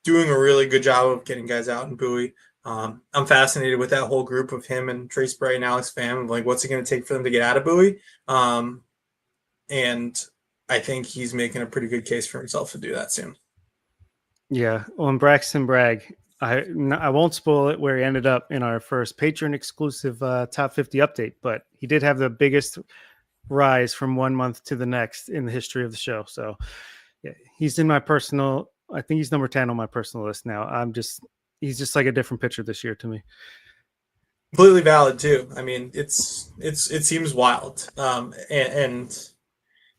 doing a really good job of getting guys out in Bowie. I'm fascinated with that whole group of him and Trey Spray and Alex Pham. Like, what's it going to take for them to get out of Bowie? And I think he's making a pretty good case for himself to do that soon. Yeah. On Braxton Bragg, I won't spoil it where he ended up in our first patron exclusive top 50 update, but he did have the biggest rise from one month to the next in the history of the show. So yeah, he's in my personal, I think he's number 10 on my personal list now. He's just like a different pitcher this year to me. Completely valid too. I mean, it seems wild. And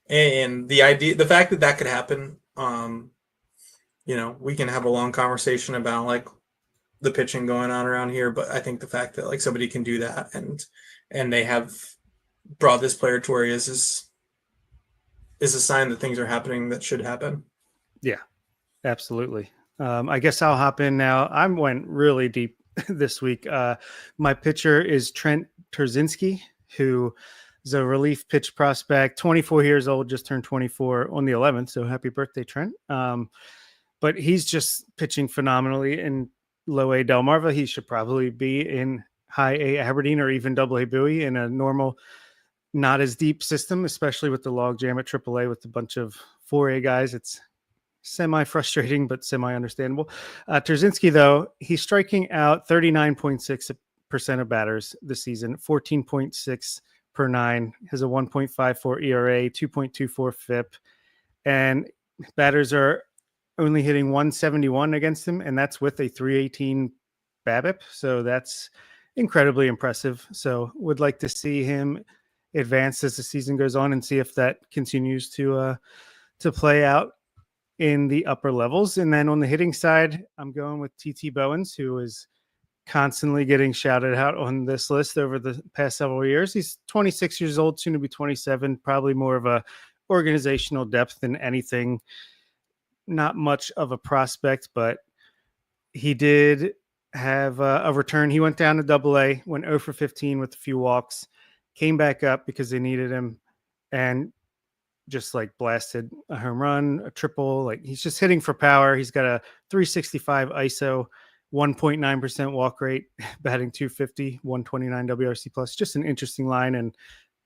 the idea, the fact that could happen, we can have a long conversation about like the pitching going on around here, but I think the fact that like somebody can do that and they have brought this player to where he is a sign that things are happening that should happen. Yeah, absolutely. I guess I'll hop in now. I went really deep this week. My pitcher is Trent Terzinski, who is a relief pitch prospect, 24 years old, just turned 24 on the 11th. So happy birthday, Trent. But he's just pitching phenomenally in low A Delmarva. He should probably be in high A Aberdeen or even double A Bowie in a normal, not as deep system, especially with the log jam at AAA with a bunch of 4A guys. It's semi-frustrating, but semi-understandable. Terzinski, though, he's striking out 39.6% of batters this season, 14.6 per 9, has a 1.54 ERA, 2.24 FIP, and batters are only hitting 171 against him, and that's with a 318 BABIP, so that's incredibly impressive. So would like to see him advance as the season goes on and see if that continues to play out in the upper levels. And then on the hitting side, I'm going with TT Bowens, who is constantly getting shouted out on this list over the past several years. He's 26 years old, soon to be 27, probably more of a organizational depth than anything. Not much of a prospect, but he did have a return. He went down to AA, went 0 for 15 with a few walks, came back up because they needed him, and just like blasted a home run, a triple. Like he's just hitting for power. He's got a 365 ISO, 1.9% walk rate, batting 250, 129 WRC plus. Just an interesting line. And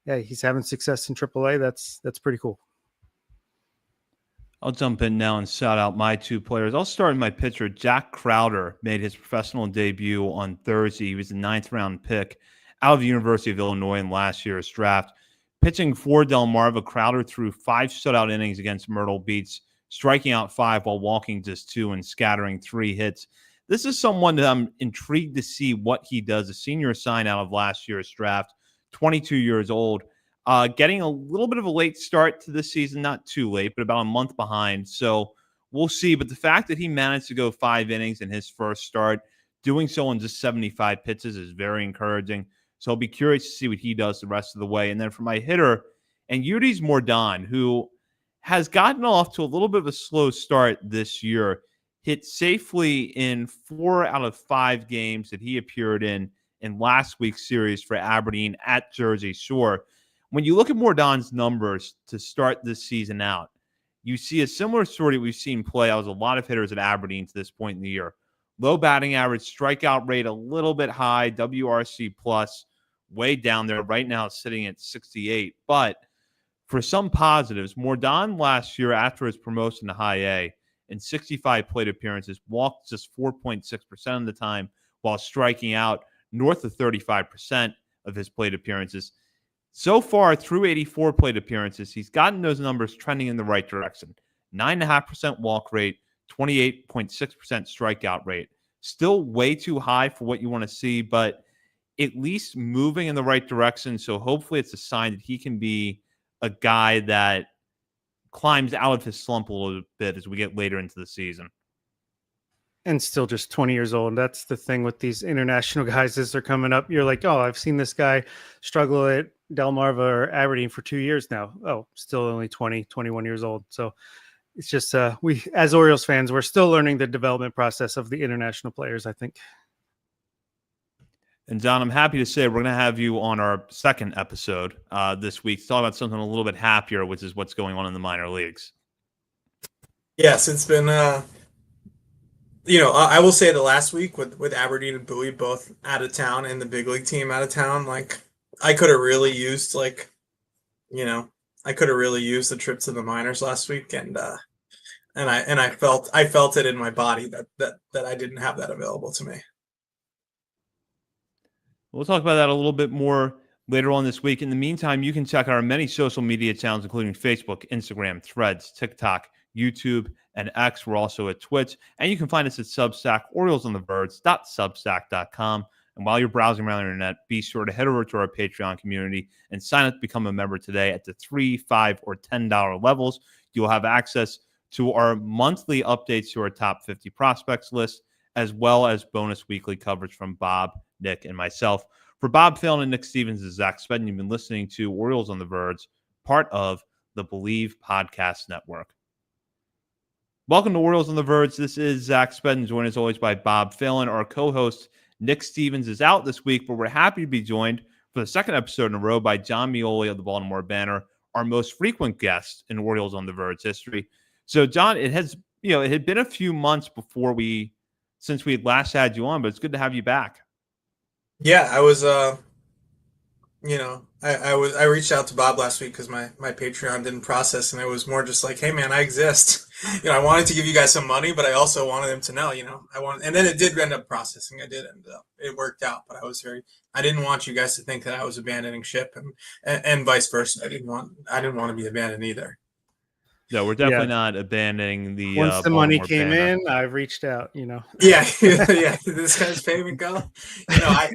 yeah, he's having success in AAA. That's pretty cool. I'll jump in now and shout out my 2 players. I'll start with my pitcher. Jack Crowder made his professional debut on Thursday. He was the 9th round pick out of the University of Illinois in last year's draft. Pitching for Delmarva, Crowder threw 5 shutout innings against Myrtle Beach, striking out 5 while walking just 2 and scattering 3 hits. This is someone that I'm intrigued to see what he does. A senior sign out of last year's draft, 22 years old, getting a little bit of a late start to this season, not too late, but about a month behind. So we'll see. But the fact that he managed to go 5 innings in his first start, doing so in just 75 pitches is very encouraging. So I'll be curious to see what he does the rest of the way. And then for my hitter, and Yudis Mordan, who has gotten off to a little bit of a slow start this year, hit safely in 4 out of 5 games that he appeared in last week's series for Aberdeen at Jersey Shore. When you look at Mordan's numbers to start this season out, you see a similar story we've seen play out as a lot of hitters at Aberdeen to this point in the year. Low batting average, strikeout rate a little bit high, WRC plus, way down there. Right now it's sitting at 68. But for some positives, Mordan last year after his promotion to high A in 65 plate appearances, walked just 4.6% of the time while striking out north of 35% of his plate appearances. So far, through 84 plate appearances, he's gotten those numbers trending in the right direction. 9.5% walk rate, 28.6% strikeout rate. Still way too high for what you want to see, but at least moving in the right direction. So hopefully it's a sign that he can be a guy that climbs out of his slump a little bit as we get later into the season. and still just 20 years old. That's the thing with these international guys as they're coming up. You're like, oh, I've seen this guy struggle at Delmarva or Aberdeen for 2 years now. Oh, still only 20, 21 years old. So it's just we, as Orioles fans, we're still learning the development process of the international players, I think. And John, I'm happy to say we're going to have you on our second episode this week to talk about something a little bit happier, which is what's going on in the minor leagues. Yes, it's been I will say the last week with Aberdeen and Bowie both out of town and the big league team out of town, like I could have really used I could have really used the trip to the minors last week, and I felt it in my body that I didn't have that available to me. We'll talk about that a little bit more later on this week. In the meantime, you can check our many social media channels, including Facebook, Instagram, Threads, TikTok, YouTube, and X. We're also at Twitch. And you can find us at Substack, oriolesonthebirds.substack.com. And while you're browsing around the internet, be sure to head over to our Patreon community and sign up to become a member today at the $3, $5, or $10 levels. You'll have access to our monthly updates to our top 50 prospects list, as well as bonus weekly coverage from Bob, Nick, and myself. For Bob Phelan and Nick Stevens and Zach Spedden, you've been listening to Orioles on the Verge, part of the Believe Podcast Network. Welcome to Orioles on the Verge. This is Zach Spedden, joined as always by Bob Phelan. Our co-host, Nick Stevens, is out this week, but we're happy to be joined for the second episode in a row by Jon Meoli of the Baltimore Banner, our most frequent guest in Orioles on the Verge history. So, John, it had been a few months since we had last had you on, but it's good to have you back. Yeah, I was I reached out to Bob last week because my Patreon didn't process, and it was more just like, hey man, I exist. I wanted to give you guys some money, but I also wanted them to know, and then it did end up processing. It worked out, but I didn't want you guys to think that I was abandoning ship, and vice versa. I didn't want to be abandoned either. No, we're definitely not abandoning the. Once the money came Banner. in, I've reached out. Yeah, yeah. This guy's payment go. I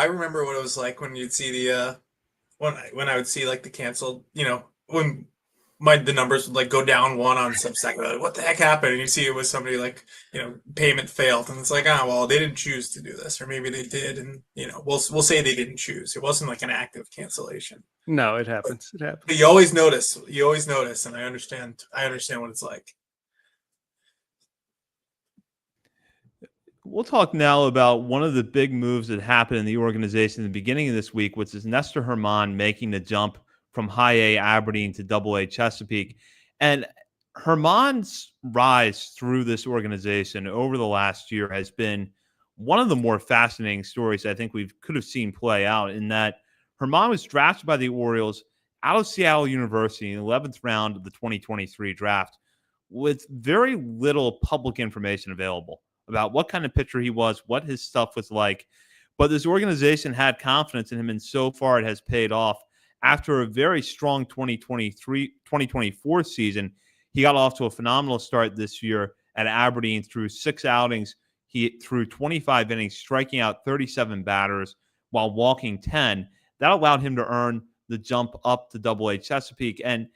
remember what it was like when you'd see the when I would see like the canceled. When the numbers would like go down one on Substack. Like, what the heck happened? And you see it was somebody like payment failed, and it's like, well, they didn't choose to do this, or maybe they did, and we'll say they didn't choose. It wasn't like an active cancellation. No, it happens. It happens. But you always notice, and I understand what it's like. We'll talk now about one of the big moves that happened in the organization at the beginning of this week, which is Nestor Germán making the jump from High A Aberdeen to Double A Chesapeake. And Germán's rise through this organization over the last year has been one of the more fascinating stories I think we could have seen play out, in that Germán was drafted by the Orioles out of Seattle University in the 11th round of the 2023 draft with very little public information available about what kind of pitcher he was, what his stuff was like. But this organization had confidence in him, and so far it has paid off. After a very strong 2024 season, he got off to a phenomenal start this year at Aberdeen through 6 outings. He threw 25 innings, striking out 37 batters while walking 10. That allowed him to earn the jump up to Double A Chesapeake. And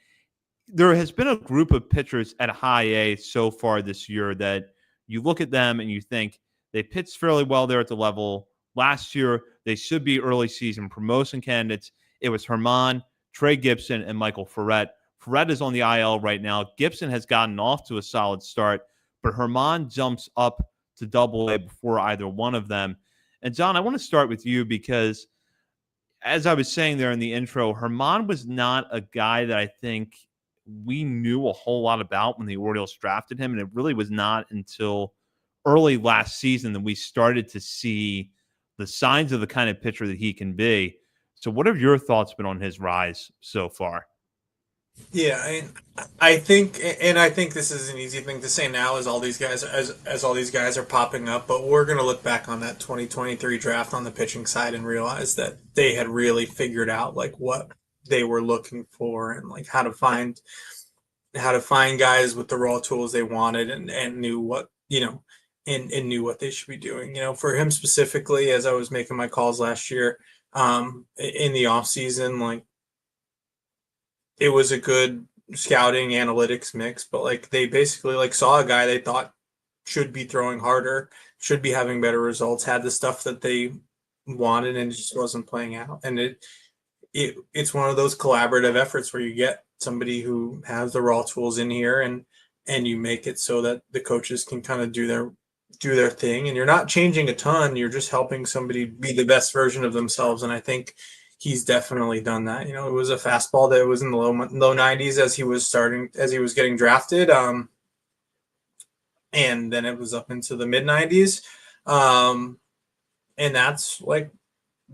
there has been a group of pitchers at High A so far this year that you look at them and you think they pitched fairly well there at the level. Last year, they should be early season promotion candidates. It was Germán, Trey Gibson, and Michael Ferret. Ferret is on the IL right now. Gibson has gotten off to a solid start, but Germán jumps up to Double A before either one of them. And John, I want to start with you because, as I was saying there in the intro, Germán was not a guy that I think we knew a whole lot about when the Orioles drafted him, and it really was not until early last season that we started to see the signs of the kind of pitcher that he can be. So what have your thoughts been on his rise so far? Yeah, I think this is an easy thing to say now, as all these guys are popping up, but we're going to look back on that 2023 draft on the pitching side and realize that they had really figured out like what they were looking for, and like how to find guys with the raw tools they wanted, and knew what and knew what they should be doing. For him specifically, as I was making my calls last year, in the off season, like it was a good scouting analytics mix, but like they basically like saw a guy they thought should be throwing harder, should be having better results, had the stuff that they wanted, and it just wasn't playing out. And it's one of those collaborative efforts where you get somebody who has the raw tools in here, and you make it so that the coaches can kind of do their thing, and you're not changing a ton, you're just helping somebody be the best version of themselves. And I think he's definitely done that. It was a fastball that was in the low 90s as he was getting drafted, and then it was up into the mid 90s, and that's like,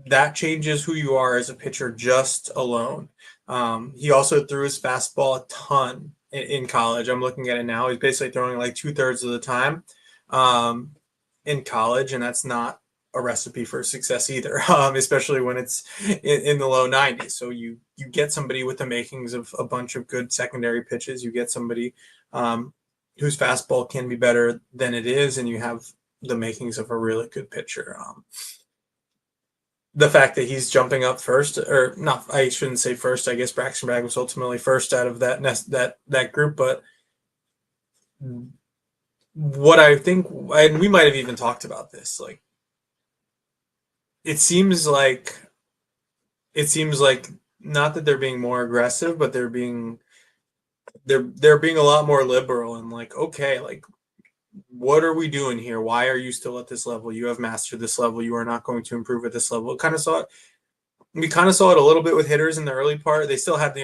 that changes who you are as a pitcher just alone. He also threw his fastball a ton in college. I'm looking at it now. He's basically throwing like 2/3 of the time in college, and that's not a recipe for success either, especially when it's in the low 90s. So you get somebody with the makings of a bunch of good secondary pitches. You get somebody whose fastball can be better than it is, and you have the makings of a really good pitcher. The fact that he's jumping up first, or not, I shouldn't say first. I guess Braxton Bragg was ultimately first out of that group. But what I think, and we might have even talked about this, like, it seems like not that they're being more aggressive, but they're being a lot more liberal, and like, okay, like, what are we doing here? Why are you still at this level? You have mastered this level. You are not going to improve at this level. We kind of saw it a little bit with hitters in the early part. They still had,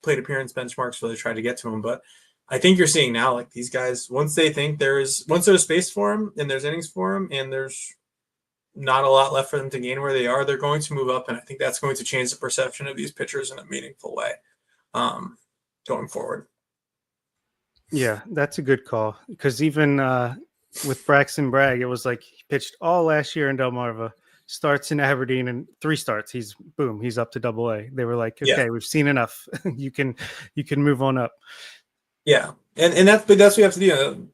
plate appearance benchmarks where they tried to get to them. But I think you're seeing now, like, these guys, once there's space for them and there's innings for them and there's not a lot left for them to gain where they are, they're going to move up. And I think that's going to change the perception of these pitchers in a meaningful way going forward. Yeah, that's a good call, because even with Braxton Bragg, it was like he pitched all last year in Delmarva, starts in Aberdeen, and 3 starts. He's up to AA. They were like, okay, we've seen enough. you can move on up. Yeah, and that's what you have to do.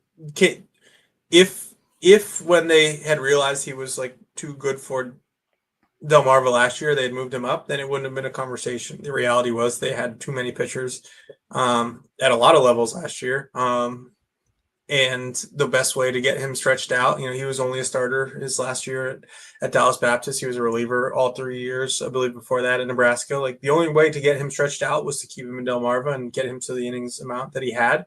If when they had realized he was like too good for Delmarva last year, they'd moved him up, then it wouldn't have been a conversation. The reality was they had too many pitchers at a lot of levels last year. And the best way to get him stretched out, he was only a starter his last year at Dallas Baptist. He was a reliever all 3 years, I believe, before that in Nebraska. Like, the only way to get him stretched out was to keep him in Delmarva and get him to the innings amount that he had.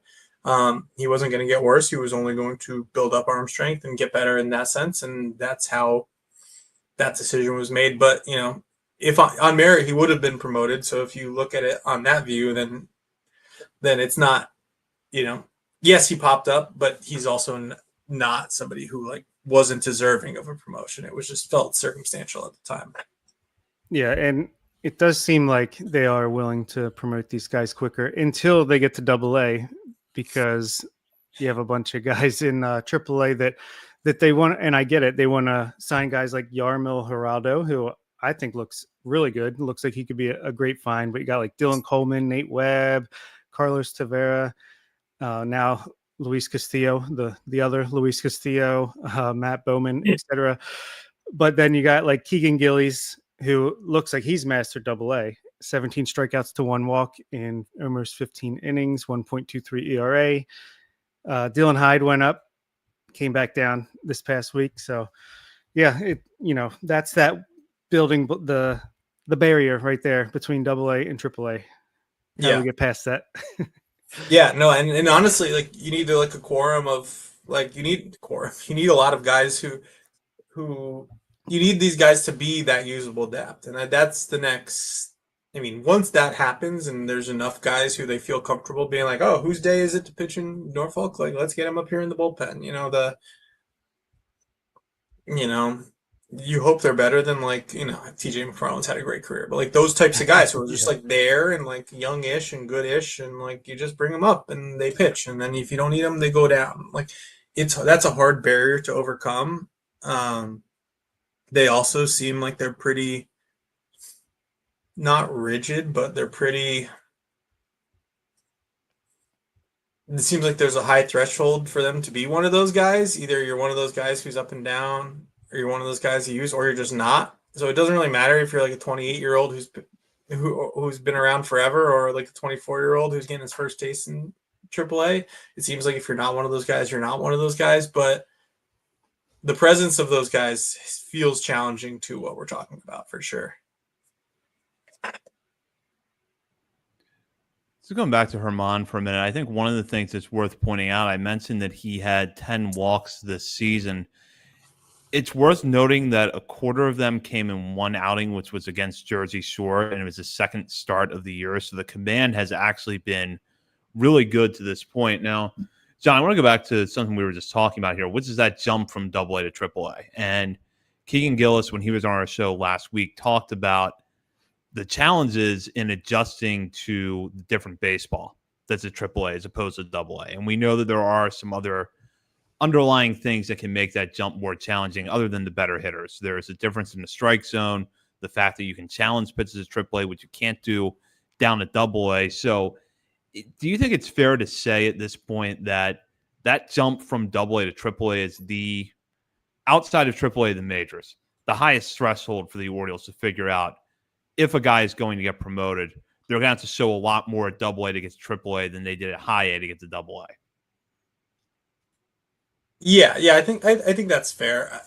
He wasn't going to get worse. He was only going to build up arm strength and get better in that sense. And that's how that decision was made. But, if on merit, he would have been promoted. So if you look at it on that view, then it's not, yes, he popped up, but he's also not somebody who like wasn't deserving of a promotion. It was just felt circumstantial at the time. Yeah. And it does seem like they are willing to promote these guys quicker until they get to AA, because you have a bunch of guys in AAA that they want, and I get it. They want to sign guys like Yarmil Geraldo, who I think looks really good. Looks like he could be a great find, but you got like Dylan Coleman, Nate Webb, Carlos Tavera, now Luis Castillo, the other Luis Castillo, Matt Bowman, etc. But then you got like Keegan Gillies, who looks like he's mastered AA. 17 strikeouts to 1 walk in almost 15 innings, 1.23 ERA. Dylan Hyde went up, came back down this past week. So yeah, that's that building the barrier right there between AA and AAA. How do we get past that? Yeah, no, and honestly, like, you need a quorum of, like, you need a lot of guys who you need these guys to be that usable depth. And that's the next, once that happens and there's enough guys who they feel comfortable being like, oh, whose day is it to pitch in Norfolk? Like, let's get him up here in the bullpen. You hope they're better than TJ McFarland's had a great career, but like those types of guys who are just like there and like youngish and goodish, and like you just bring them up and they pitch, and then if you don't need them, they go down. Like, that's a hard barrier to overcome. They also seem like they're pretty, not rigid, but they're pretty. It seems like there's a high threshold for them to be one of those guys. Either you're one of those guys who's up and down, or you're one of those guys you use, or you're just not. So it doesn't really matter if you're like a 28-year-old who's been around forever, or like a 24-year-old who's getting his first taste in AAA. It seems like if you're not one of those guys, you're not one of those guys. But the presence of those guys feels challenging to what we're talking about for sure. So going back to Herman for a minute, I think one of the things that's worth pointing out, I mentioned that he had 10 walks this season. It's worth noting that a quarter of them came in one outing, which was against Jersey Shore, and it was the second start of the year. So the command has actually been really good to this point. Now, John, I want to go back to something we were just talking about here, which is that jump from AA to AAA. And Keegan Gillis, when he was on our show last week, talked about the challenges in adjusting to different baseball that's a AAA as opposed to AA. And we know that there are some other underlying things that can make that jump more challenging other than the better hitters. There's a difference in the strike zone, the fact that you can challenge pitches at AAA, which you can't do down at AA. So do you think it's fair to say at this point that that jump from AA to AAA is the, outside of AAA, the majors, the highest threshold for the Orioles to figure out if a guy is going to get promoted? They're going to have to show a lot more at AA to get to AAA than they did at high A to get to AA. Yeah, I think that's fair.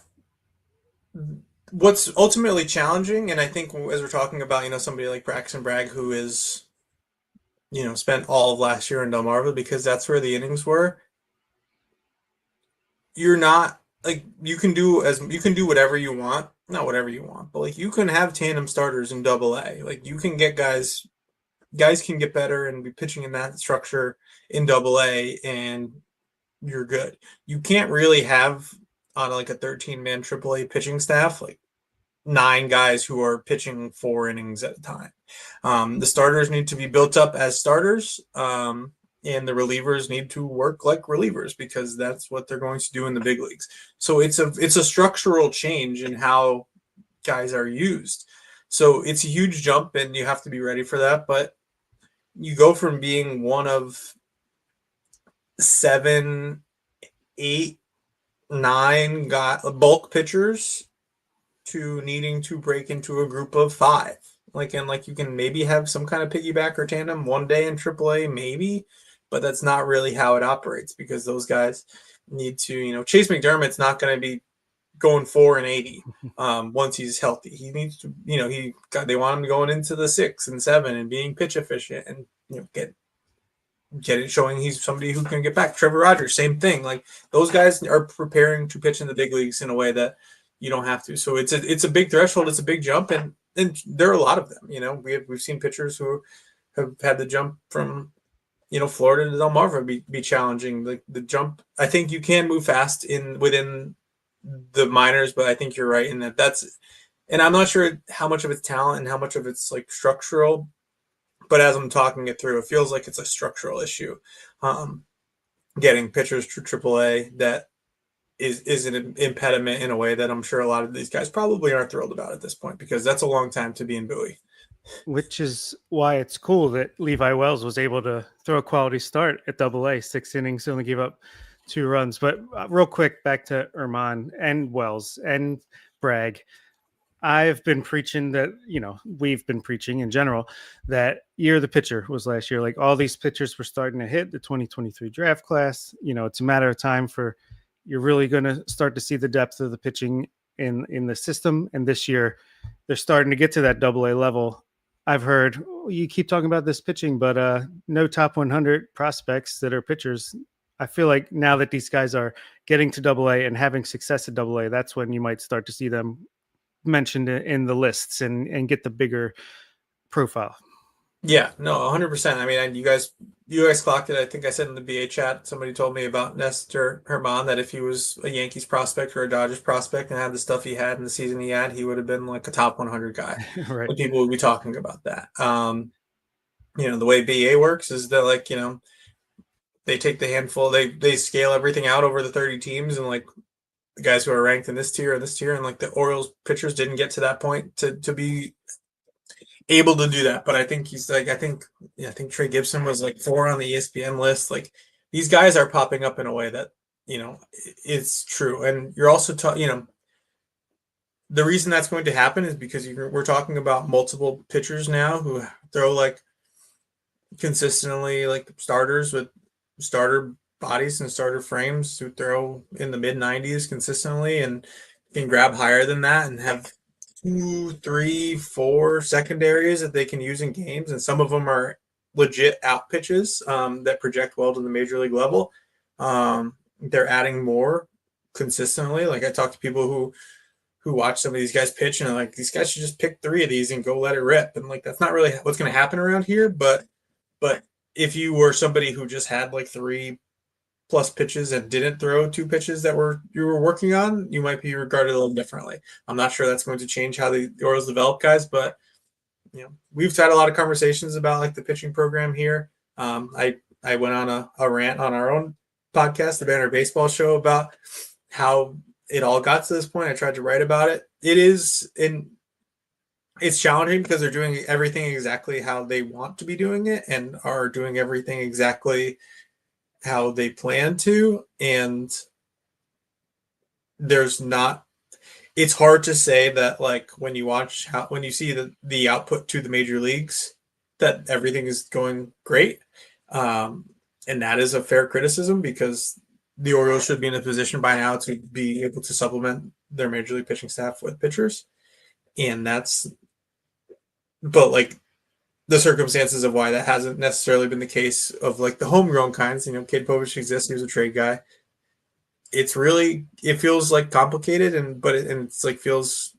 What's ultimately challenging, and I think as we're talking about, somebody like Braxton Bragg, who is, spent all of last year in Delmarva because that's where the innings were. You're not like you can do whatever you want, not whatever you want, but like you can have tandem starters in AA. Like you can get guys can get better and be pitching in that structure in AA, and you're good. You can't really have on like a 13-man AAA pitching staff like 9 guys who are pitching 4 innings at a time. The starters need to be built up as starters, and the relievers need to work like relievers because that's what they're going to do in the big leagues. So it's a structural change in how guys are used. So it's a huge jump, and you have to be ready for that. But you go from being one of 7, 8, 9 bulk pitchers to needing to break into a group of 5. You can maybe have some kind of piggyback or tandem one day in AAA, maybe, but that's not really how it operates because those guys need to, Chase McDermott's not going to be going 4 and 80 once he's healthy. He needs to, they want him going into the 6 and 7 and being pitch efficient and get it showing he's somebody who can get back. Trevor Rogers, same thing. Like those guys are preparing to pitch in the big leagues in a way that you don't have to. So it's a big threshold. It's a big jump, and there are a lot of them. We've seen pitchers who have had the jump from Florida to Delmarva be challenging. Like the jump, I think you can move fast within the minors, but I think you're right in that's. And I'm not sure how much of it's talent and how much of it's like structural. But as I'm talking it through, it feels like it's a structural issue. Getting pitchers to AAA that is an impediment in a way that I'm sure a lot of these guys probably aren't thrilled about at this point because that's a long time to be in Bowie. Which is why it's cool that Levi Wells was able to throw a quality start at AA, 6 innings, only gave up 2 runs. But real quick, back to Herman and Wells and Bragg. I've been preaching that, we've been preaching in general that year of the pitcher was last year. Like all these pitchers were starting to hit the 2023 draft class. It's a matter of time for you're really going to start to see the depth of the pitching in the system. And this year they're starting to get to that AA level. I've heard you keep talking about this pitching, but no top 100 prospects that are pitchers. I feel like now that these guys are getting to AA and having success at AA, that's when you might start to see them mentioned in the lists and get the bigger profile. Yeah, no, 100%. I mean, you guys clocked it. I think I said in the BA chat, somebody told me about Nestor Herman that if he was a Yankees prospect or a Dodgers prospect and had the stuff he had in the season he had, he would have been like a top 100 guy. Right. When people would be talking about that. The way BA works is that they take the handful, they scale everything out over the 30 teams and the guys who are ranked in this tier and this tier, and the Orioles pitchers didn't get to that point to be able to do that. But I think I think Trey Gibson was 4 on the ESPN list. These guys are popping up in a way that it's true. And you're also the reason that's going to happen is because we're talking about multiple pitchers now who throw consistently starters with starter bodies and starter frames who throw in the mid 90s consistently and can grab higher than that and have 2, 3, 4 secondaries that they can use in games, and some of them are legit out pitches that project well to the major league level. They're adding more consistently. Like I talk to people who watch some of these guys pitch and are like, these guys should just pick 3 of these and go let it rip. And like that's not really what's going to happen around here. But if you were somebody who just had like 3+ pitches and didn't throw 2 pitches that you were working on, you might be regarded a little differently. I'm not sure that's going to change how the Orioles develop guys, but we've had a lot of conversations about like the pitching program here. I went on a rant on our own podcast, the Banner Baseball Show, about how it all got to this point. I tried to write about it. It's challenging because they're doing everything exactly how they want to be doing it and are doing everything exactly how they plan to. And it's hard to say that like when you see the output to the major leagues that everything is going great. And that is a fair criticism because the Orioles should be in a position by now to be able to supplement their major league pitching staff with pitchers. But like the circumstances of why that hasn't necessarily been the case of like the homegrown kinds, Cade Povich exists, he was a trade guy. It feels like complicated but it's like feels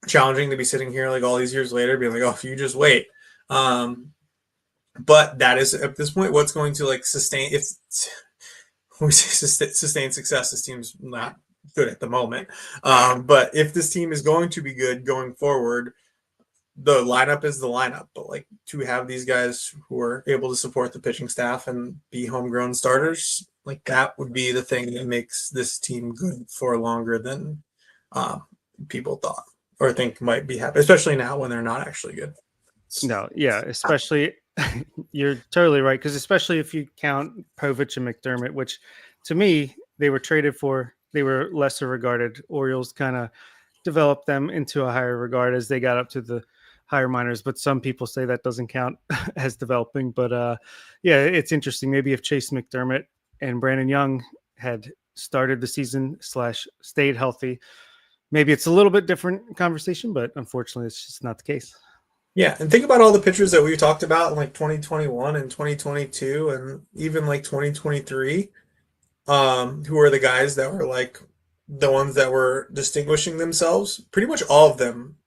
challenging to be sitting here like all these years later being like, oh, if you just wait. But that is at this point what's going to like sustain success. This team's not good at the moment. But if this team is going to be good going forward, the lineup is the lineup. But like to have these guys who are able to support the pitching staff and be homegrown starters, like that would be the thing that makes this team good for longer than people thought or think might be happening, especially now when they're not actually good. No, yeah, especially you're totally right, because especially if you count Povich and McDermott, which to me they were traded for, they were lesser regarded. Orioles kind of developed them into a higher regard as they got up to the higher minors, but some people say that doesn't count as developing. But yeah, it's interesting. Maybe if Chase McDermott and Brandon Young had started the season / stayed healthy, maybe it's a little bit different conversation, but unfortunately it's just not the case. Yeah, and think about all the pitchers that we talked about in like 2021 and 2022 and even like 2023, who are the guys that were like the ones that were distinguishing themselves. Pretty much all of them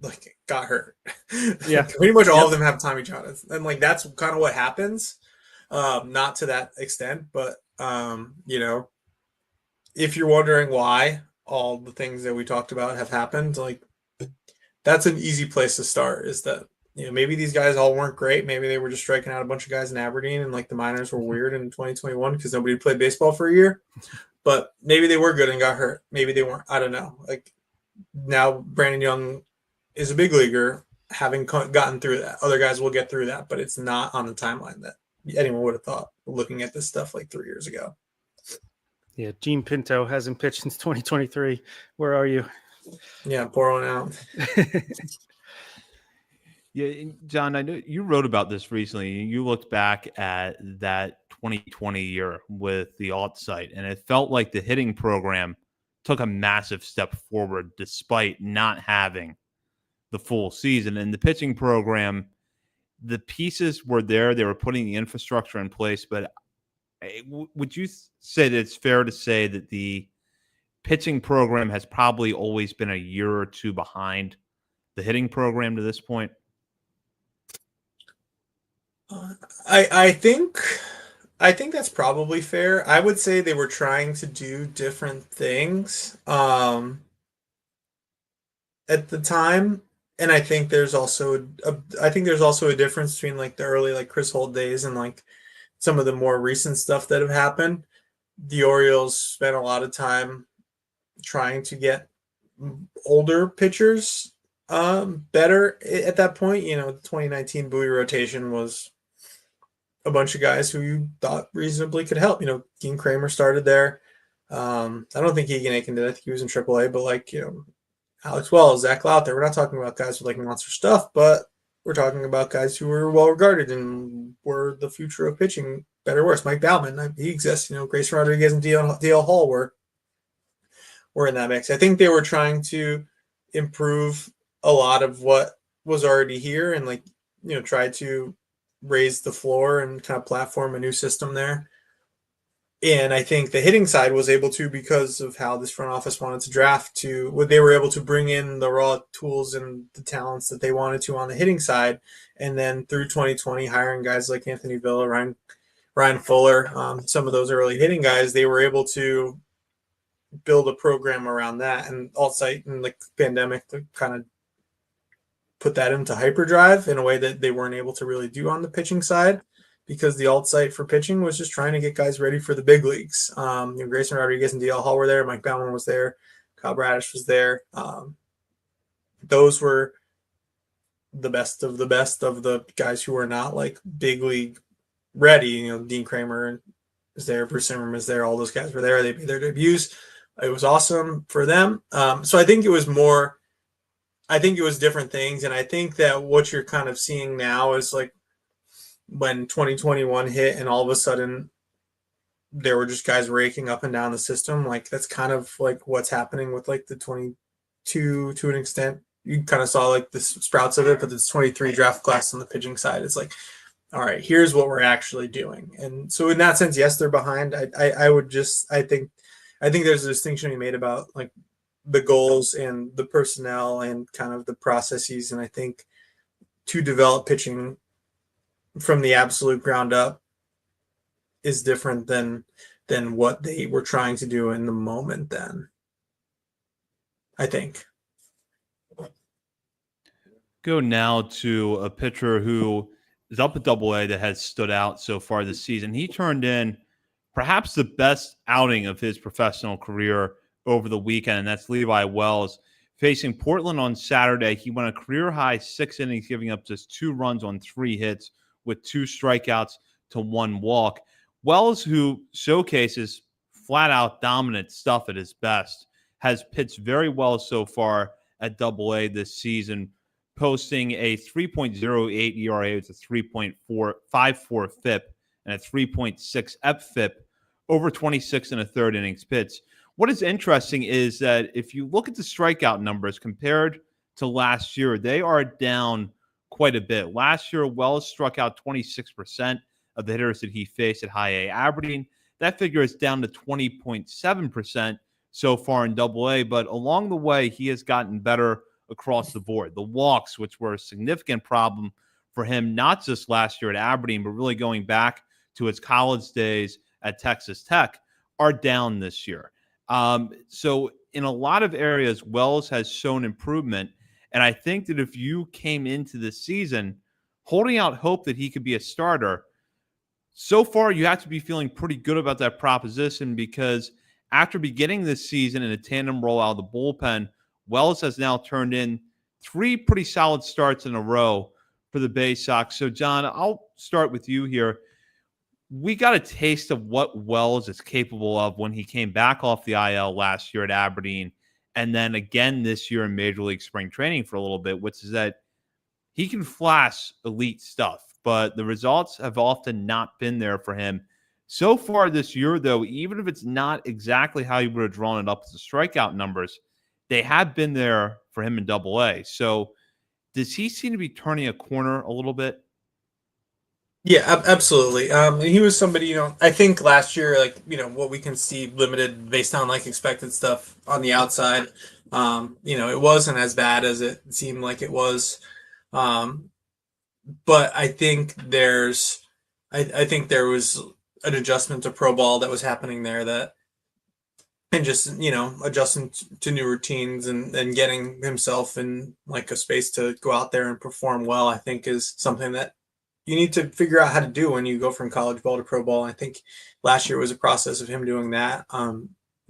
like got hurt. Yeah. Pretty much all of them have Tommy John. And like that's kind of what happens. Not to that extent, but if you're wondering why all the things that we talked about have happened, like that's an easy place to start, is that maybe these guys all weren't great. Maybe they were just striking out a bunch of guys in Aberdeen and like the minors were weird in 2021 because nobody played baseball for a year. But maybe they were good and got hurt. Maybe they weren't. I don't know. Like now Brandon Young is a big leaguer, having gotten through that. Other guys will get through that, but it's not on the timeline that anyone would have thought looking at this stuff like 3 years ago. Yeah, Gene Pinto hasn't pitched since 2023. Where are you? Yeah, pour one out. Yeah, John, I know you wrote about this recently. You looked back at that 2020 year with the alt site, and it felt like the hitting program took a massive step forward despite not having the full season. And the pitching program, the pieces were there. They were putting the infrastructure in place. But would you say that it's fair to say that the pitching program has probably always been a year or two behind the hitting program to this point? I think that's probably fair. I would say they were trying to do different things at the time, and I think there's also a difference between like the early like Chris Holt days and like some of the more recent stuff that have happened. The Orioles spent a lot of time trying to get older pitchers better at that point. The 2019 Bowie rotation was a bunch of guys who you thought reasonably could help. Dean Kramer started there. I don't think Egan Aiken did. I think he was in AAA, but like, Alex Wells, Zach Lauter. We're not talking about guys with like monster stuff, but we're talking about guys who were well regarded and were the future of pitching, better or worse. Mike Baumann, he exists. Grayson Rodriguez and DL Hall were in that mix. I think they were trying to improve a lot of what was already here and try to raise the floor and kind of platform a new system there. And I think the hitting side was able to, because of how this front office wanted to draft, they were able to bring in the raw tools and the talents that they wanted to on the hitting side. And then through 2020, hiring guys like Anthony Villa, Ryan Fuller, some of those early hitting guys, they were able to build a program around that. And Alt-Site and the pandemic to kind of put that into hyperdrive in a way that they weren't able to really do on the pitching side, because the Alt-Site for pitching was just trying to get guys ready for the big leagues. Grayson Rodriguez and DL Hall were there. Mike Baumann was there. Kyle Bradish was there. Those were the best of the guys who are not big league ready. Dean Kramer is there. Bruce Zimmerman is there. All those guys were there. They made their debuts. It was awesome for them. So I think it was different things. And I think that what you're kind of seeing now is when 2021 hit and all of a sudden there were just guys raking up and down the system, that's kind of what's happening with the 22 to an extent. You kind of saw the sprouts of it, but this 23 draft class on the pitching side is all right, here's what we're actually doing. And so in that sense, yes, they're behind. I think there's a distinction to be made about the goals and the personnel and kind of the processes. And I think to develop pitching from the absolute ground up is different than what they were trying to do in the moment then, I think. Go now to a pitcher who is up at Double-A that has stood out so far this season. He turned in perhaps the best outing of his professional career over the weekend, and that's Levi Wells. Facing Portland on Saturday, he went a career-high 6 innings, giving up just 2 runs on 3 hits with 2 strikeouts to 1 walk. Wells, who showcases flat-out dominant stuff at his best, has pitched very well so far at Double-A this season, posting a 3.08 ERA with a 3.54 FIP and a 3.6 FFIP over 26 and a third innings pitched. What is interesting is that if you look at the strikeout numbers compared to last year, they are down quite a bit. Last year, Wells struck out 26% of the hitters that he faced at High A Aberdeen. That figure is down to 20.7% so far in Double-A, but along the way, he has gotten better across the board. The walks, which were a significant problem for him, not just last year at Aberdeen, but really going back to his college days at Texas Tech, are down this year. So in a lot of areas, Wells has shown improvement. And I think that if you came into the season holding out hope that he could be a starter, so far you have to be feeling pretty good about that proposition, because after beginning this season in a tandem role out of the bullpen, Wells has now turned in 3 pretty solid starts in a row for the Bay Sox. So, John, I'll start with you here. We got a taste of what Wells is capable of when he came back off the IL last year at Aberdeen, and then again this year in Major League Spring Training for a little bit, which is that he can flash elite stuff, but the results have often not been there for him. So far this year, though, even if it's not exactly how you would have drawn it up as the strikeout numbers, they have been there for him in Double-A. So does he seem to be turning a corner a little bit? Yeah, absolutely. And he was somebody, I think last year, what we can see limited based on expected stuff on the outside. It wasn't as bad as it seemed like it was. But I think I think there was an adjustment to pro ball that was happening there and just, adjusting to new routines and getting himself in a space to go out there and perform well, I think is something that you need to figure out how to do when you go from college ball to pro ball. I think last year was a process of him doing that.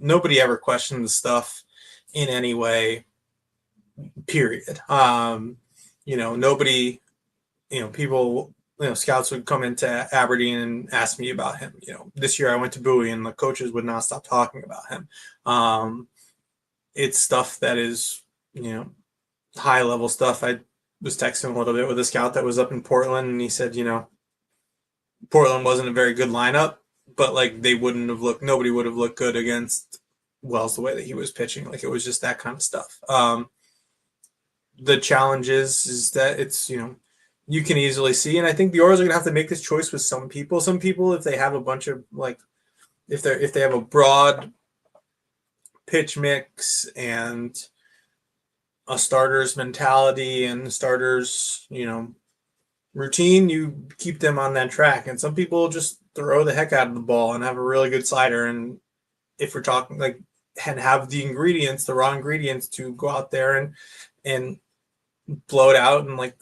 Nobody ever questioned the stuff in any way, period. Nobody, people, scouts would come into Aberdeen and ask me about him. This year I went to Bowie and the coaches would not stop talking about him. It's stuff that is, high level stuff. was texting a little bit with a scout that was up in Portland, and he said, Portland wasn't a very good lineup, but like nobody would have looked good against Wells the way that he was pitching. Like it was just that kind of stuff. The challenge is that it's, you can easily see, and I think the Orioles are going to have to make this choice with some people. Some people, if they have a bunch of if they have a broad pitch mix and a starter's mentality and starter's, routine, you keep them on that track. And some people just throw the heck out of the ball and have a really good slider. And if we're talking and have the raw ingredients to go out there and blow it out and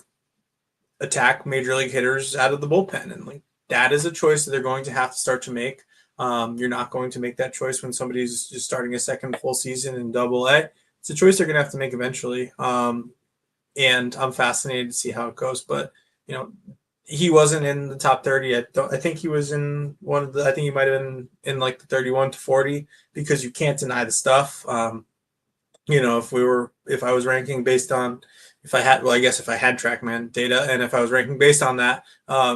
attack major league hitters out of the bullpen. And that is a choice that they're going to have to start to make. You're not going to make that choice when somebody's just starting a second full season in Double-A. It's a choice they're going to have to make eventually. And I'm fascinated to see how it goes. But, he wasn't in the top 30. I think he was in I think he might have been in the 31 to 40, because you can't deny the stuff. If I was ranking based on, if I had TrackMan data, and if I was ranking based on that,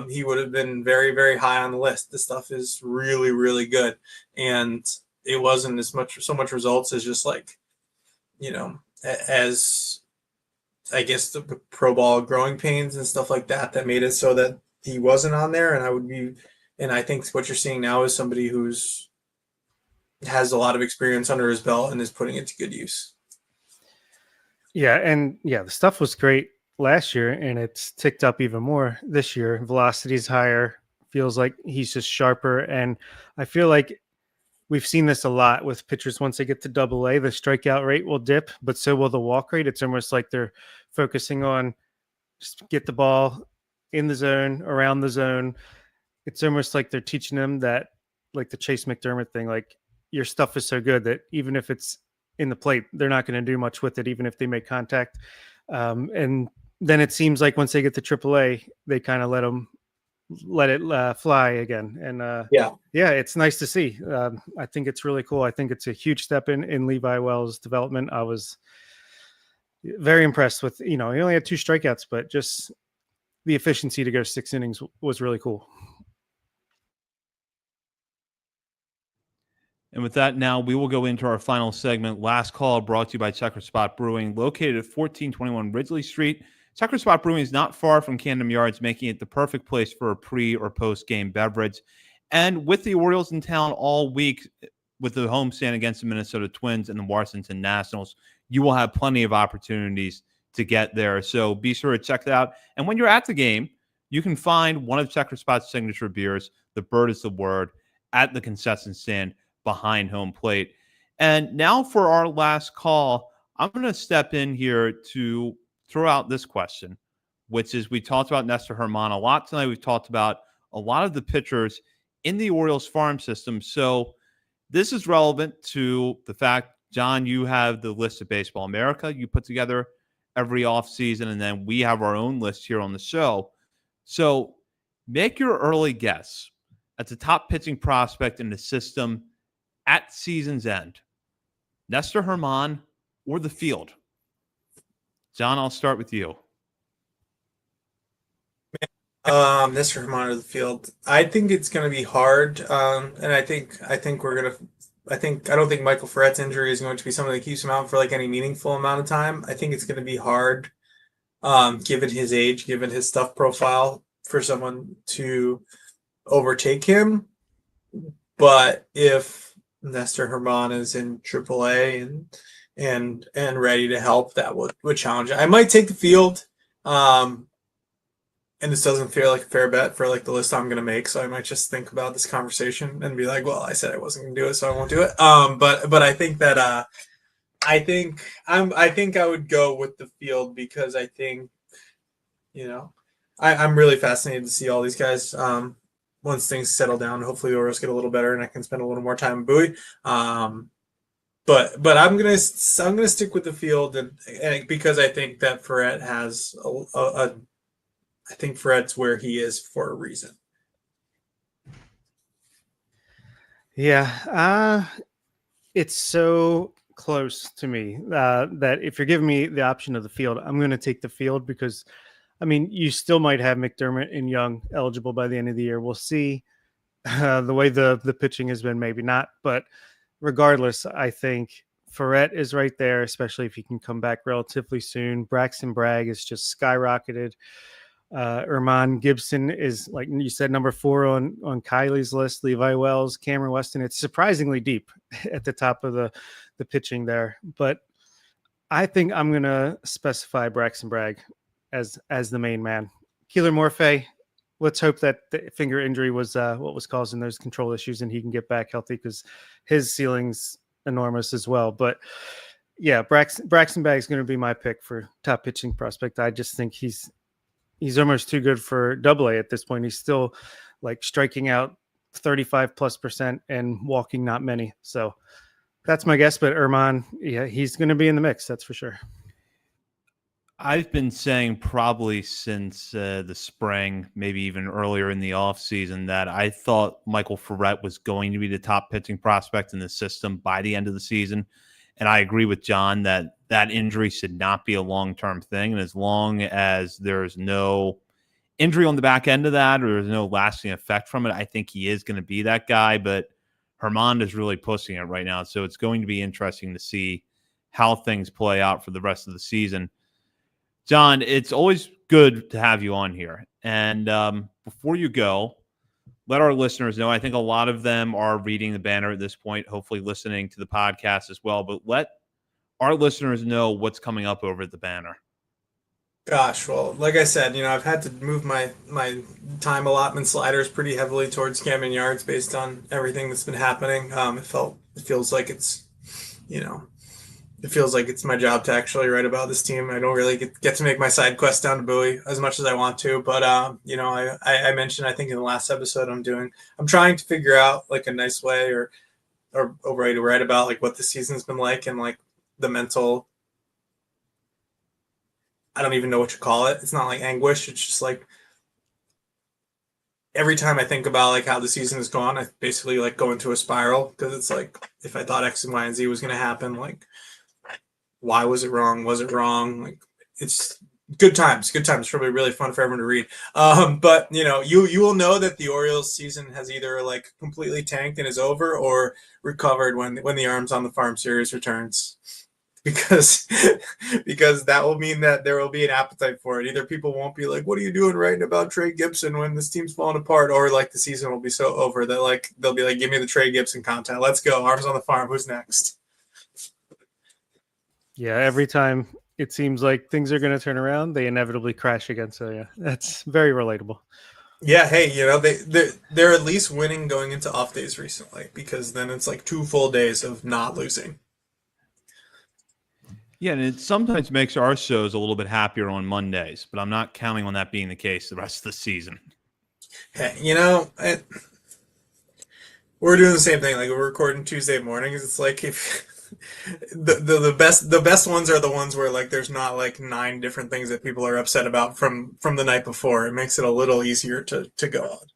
he would have been very, very high on the list. The stuff is really, really good. And it wasn't so much results as just as I guess the pro ball growing pains and stuff like that made it so that he wasn't on there. And I think what you're seeing now is somebody has a lot of experience under his belt and is putting it to good use. The stuff was great last year, and it's ticked up even more this year. Velocity's higher, feels like he's just sharper, and I feel like we've seen this a lot with pitchers. Once they get to Double-A, the strikeout rate will dip, but so will the walk rate. It's almost like they're focusing on just get the ball in the zone, around the zone. It's almost like they're teaching them that, like the Chase McDermott thing, your stuff is so good that even if it's in the plate, they're not going to do much with it, even if they make contact. And then it seems like once they get to AAA, they kind of let it fly again. And it's nice to see. I think it's really cool. I think it's a huge step in Levi Wells' development. I was very impressed with, he only had 2 strikeouts, but just the efficiency to go 6 innings was really cool. And with that, now we will go into our final segment. Last call, brought to you by Checker Spot Brewing, located at 1421 Ridgely Street. Checker Spot Brewing is not far from Camden Yards, making it the perfect place for a pre- or post-game beverage. And with the Orioles in town all week, with the homestand against the Minnesota Twins and the Washington Nationals, you will have plenty of opportunities to get there. So be sure to check that out. And when you're at the game, you can find one of Checker Spot's signature beers, the Bird is the Word, at the concession stand behind home plate. And now for our last call, I'm going to step in here to throw out this question, which is, we talked about Nestor Herman a lot tonight. We've talked about a lot of the pitchers in the Orioles farm system. So this is relevant to the fact, John, you have the list of Baseball America you put together every offseason, and then we have our own list here on the show. So make your early guess at the top pitching prospect in the system at season's end. Nestor Herman or the field? John, I'll start with you. Nestor Herman or the field. I think it's going to be hard. And I don't think Michael Ferret's injury is going to be something that keeps him out for any meaningful amount of time. I think it's going to be hard, given his age, given his stuff profile, for someone to overtake him. But if Nestor Herman is in AAA and ready to help, that would challenge it. I might take the field. And this doesn't feel like a fair bet for the list I'm going to make. So I might just think about this conversation and be like, well, I said I wasn't going to do it, so I won't do it. But I think that, I think I would go with the field, because I think, I'm really fascinated to see all these guys. Once things settle down, hopefully the Orioles get a little better and I can spend a little more time in Bowie. But I'm gonna stick with the field, and because I think that Ferret has I think Ferret's where he is for a reason. Yeah, it's so close to me that if you're giving me the option of the field, I'm going to take the field because, I mean, you still might have McDermott and Young eligible by the end of the year. We'll see the way the pitching has been, maybe not. But regardless, I think Ferret is right there, especially if he can come back relatively soon. Braxton Bragg is just skyrocketed. Erman Gibson is, like you said, number 4 on Kylie's list. Levi Wells, Cameron Weston. It's surprisingly deep at the top of the pitching there. But I think I'm going to specify Braxton Bragg as the main man. Keeler Morphe, let's hope that the finger injury was what was causing those control issues and he can get back healthy because his ceiling's enormous as well. But yeah, Braxton Bragg is going to be my pick for top pitching prospect. I just think he's almost too good for Double A at this point. He's still like striking out 35+% and walking not many. So that's my guess. But Erman, yeah, he's going to be in the mix. That's for sure. I've been saying probably since the spring, maybe even earlier in the offseason, that I thought Michael Ferret was going to be the top pitching prospect in the system by the end of the season. And I agree with John that injury should not be a long-term thing. And as long as there's no injury on the back end of that or there's no lasting effect from it, I think he is going to be that guy. But Herman is really pushing it right now. So it's going to be interesting to see how things play out for the rest of the season. John, it's always good to have you on here. And before you go, let our listeners know, I think a lot of them are reading the banner at this point, hopefully listening to the podcast as well. But let our listeners know what's coming up over at the banner. Gosh, well, like I said, I've had to move my time allotment sliders pretty heavily towards Camden Yards based on everything that's been happening. It feels like it's, it feels like it's my job to actually write about this team. I don't really get to make my side quest down to Bowie as much as I want to, but I mentioned, I think in the last episode, I'm trying to figure out like a nice way or a way to write about like what the season's been like and like the mental, I don't even know what you call it. It's not like anguish. It's just like every time I think about like how the season has gone, I basically like go into a spiral because it's like, if I thought X and Y and Z was going to happen, like, why was it wrong? Was it wrong? Like, it's good times. Good times. It's probably really fun for everyone to read. But you will know that the Orioles season has either like completely tanked and is over or recovered when the Arms on the Farm series returns. Because that will mean that there will be an appetite for it. Either people won't be like, what are you doing writing about Trey Gibson when this team's falling apart? Or like the season will be so over that like they'll be like, give me the Trey Gibson content. Let's go. Arms on the Farm. Who's next? Yeah, every time it seems like things are going to turn around, they inevitably crash again. So yeah, that's very relatable. Yeah, hey, they're at least winning going into off days recently because then it's like 2 full days of not losing. Yeah, and it sometimes makes our shows a little bit happier on Mondays, but I'm not counting on that being the case the rest of the season. Hey, we're doing the same thing. Like we're recording Tuesday mornings. It's like if the best ones are the ones where like there's not like 9 different things that people are upset about from the night before. It makes it a little easier to go on.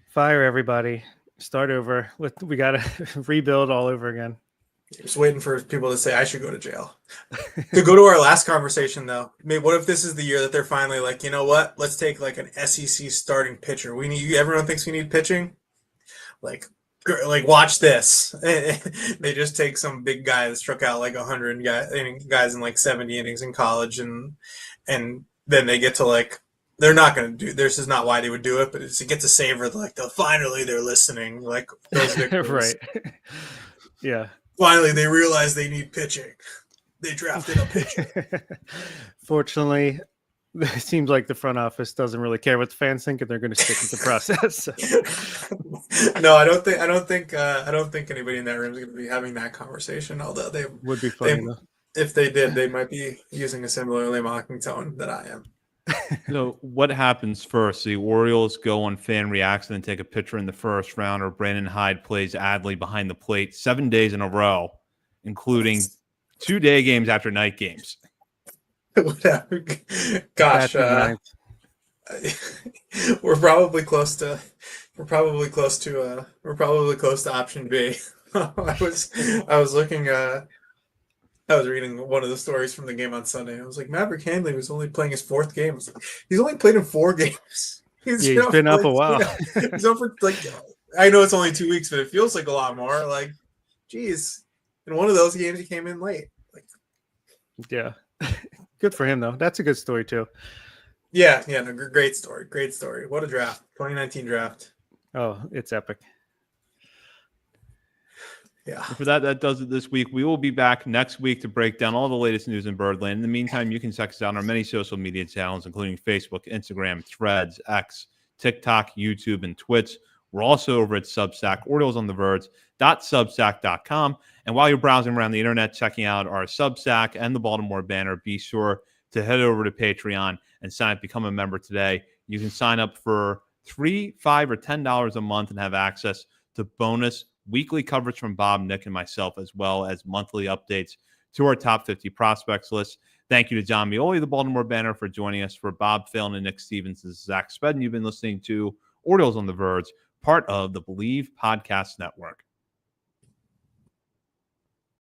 Fire everybody. Start over. We got to rebuild all over again. Just waiting for people to say I should go to jail. To go to our last conversation though, what if this is the year that they're finally like, you know what? Let's take like an SEC starting pitcher. Everyone thinks we need pitching. Like watch this. They just take some big guy that struck out like 100 guys in like 70 innings in college, and then they get to like, they're not going to do. This is not why they would do it, but it's to get to savor like finally they're listening. Like those victories. Right. Yeah. Finally, they realize they need pitching. They drafted a pitcher. Fortunately, it seems like the front office doesn't really care what the fans think, and they're going to stick with the process. So. No, I don't think anybody in that room is going to be having that conversation. Although they would be funny. If they did, they might be using a similarly mocking tone that I am. So what happens first? The Orioles go on Fan Reaction and take a pitcher in the first round, or Brandon Hyde plays Adley behind the plate 7 days in a row, including 2 day games after night games. Whatever. Gosh, we're probably close to option B. I was looking. I was reading one of the stories from the game on Sunday. I was like, Maverick Handley was only playing his fourth game. I was like, he's only played in 4 games. He's been up a while. He's up for like, I know it's only 2 weeks, but it feels like a lot more. Like, geez, in one of those games he came in late. Like, yeah, good for him though. That's a good story too. Yeah, no, great story. What a draft, 2019 draft. Oh, it's epic. Yeah. And for that does it this week. We will be back next week to break down all the latest news in Birdland. In the meantime, you can check us out on our many social media channels, including Facebook, Instagram, Threads, X, TikTok, YouTube, and Twitch. We're also over at Substack, OriolesOnTheVerge.substack.com. And while you're browsing around the internet, checking out our Substack and the Baltimore banner, be sure to head over to Patreon and sign up, become a member today. You can sign up for $3, $5, or $10 a month and have access to bonus weekly coverage from Bob, Nick, and myself, as well as monthly updates to our top 50 prospects list. Thank you to Jon Meoli, the Baltimore banner, for joining us. For Bob Phelan and Nick Stevens, this is Zach Spedden. You've been listening to Orioles on the Verge, part of the Believe Podcast Network.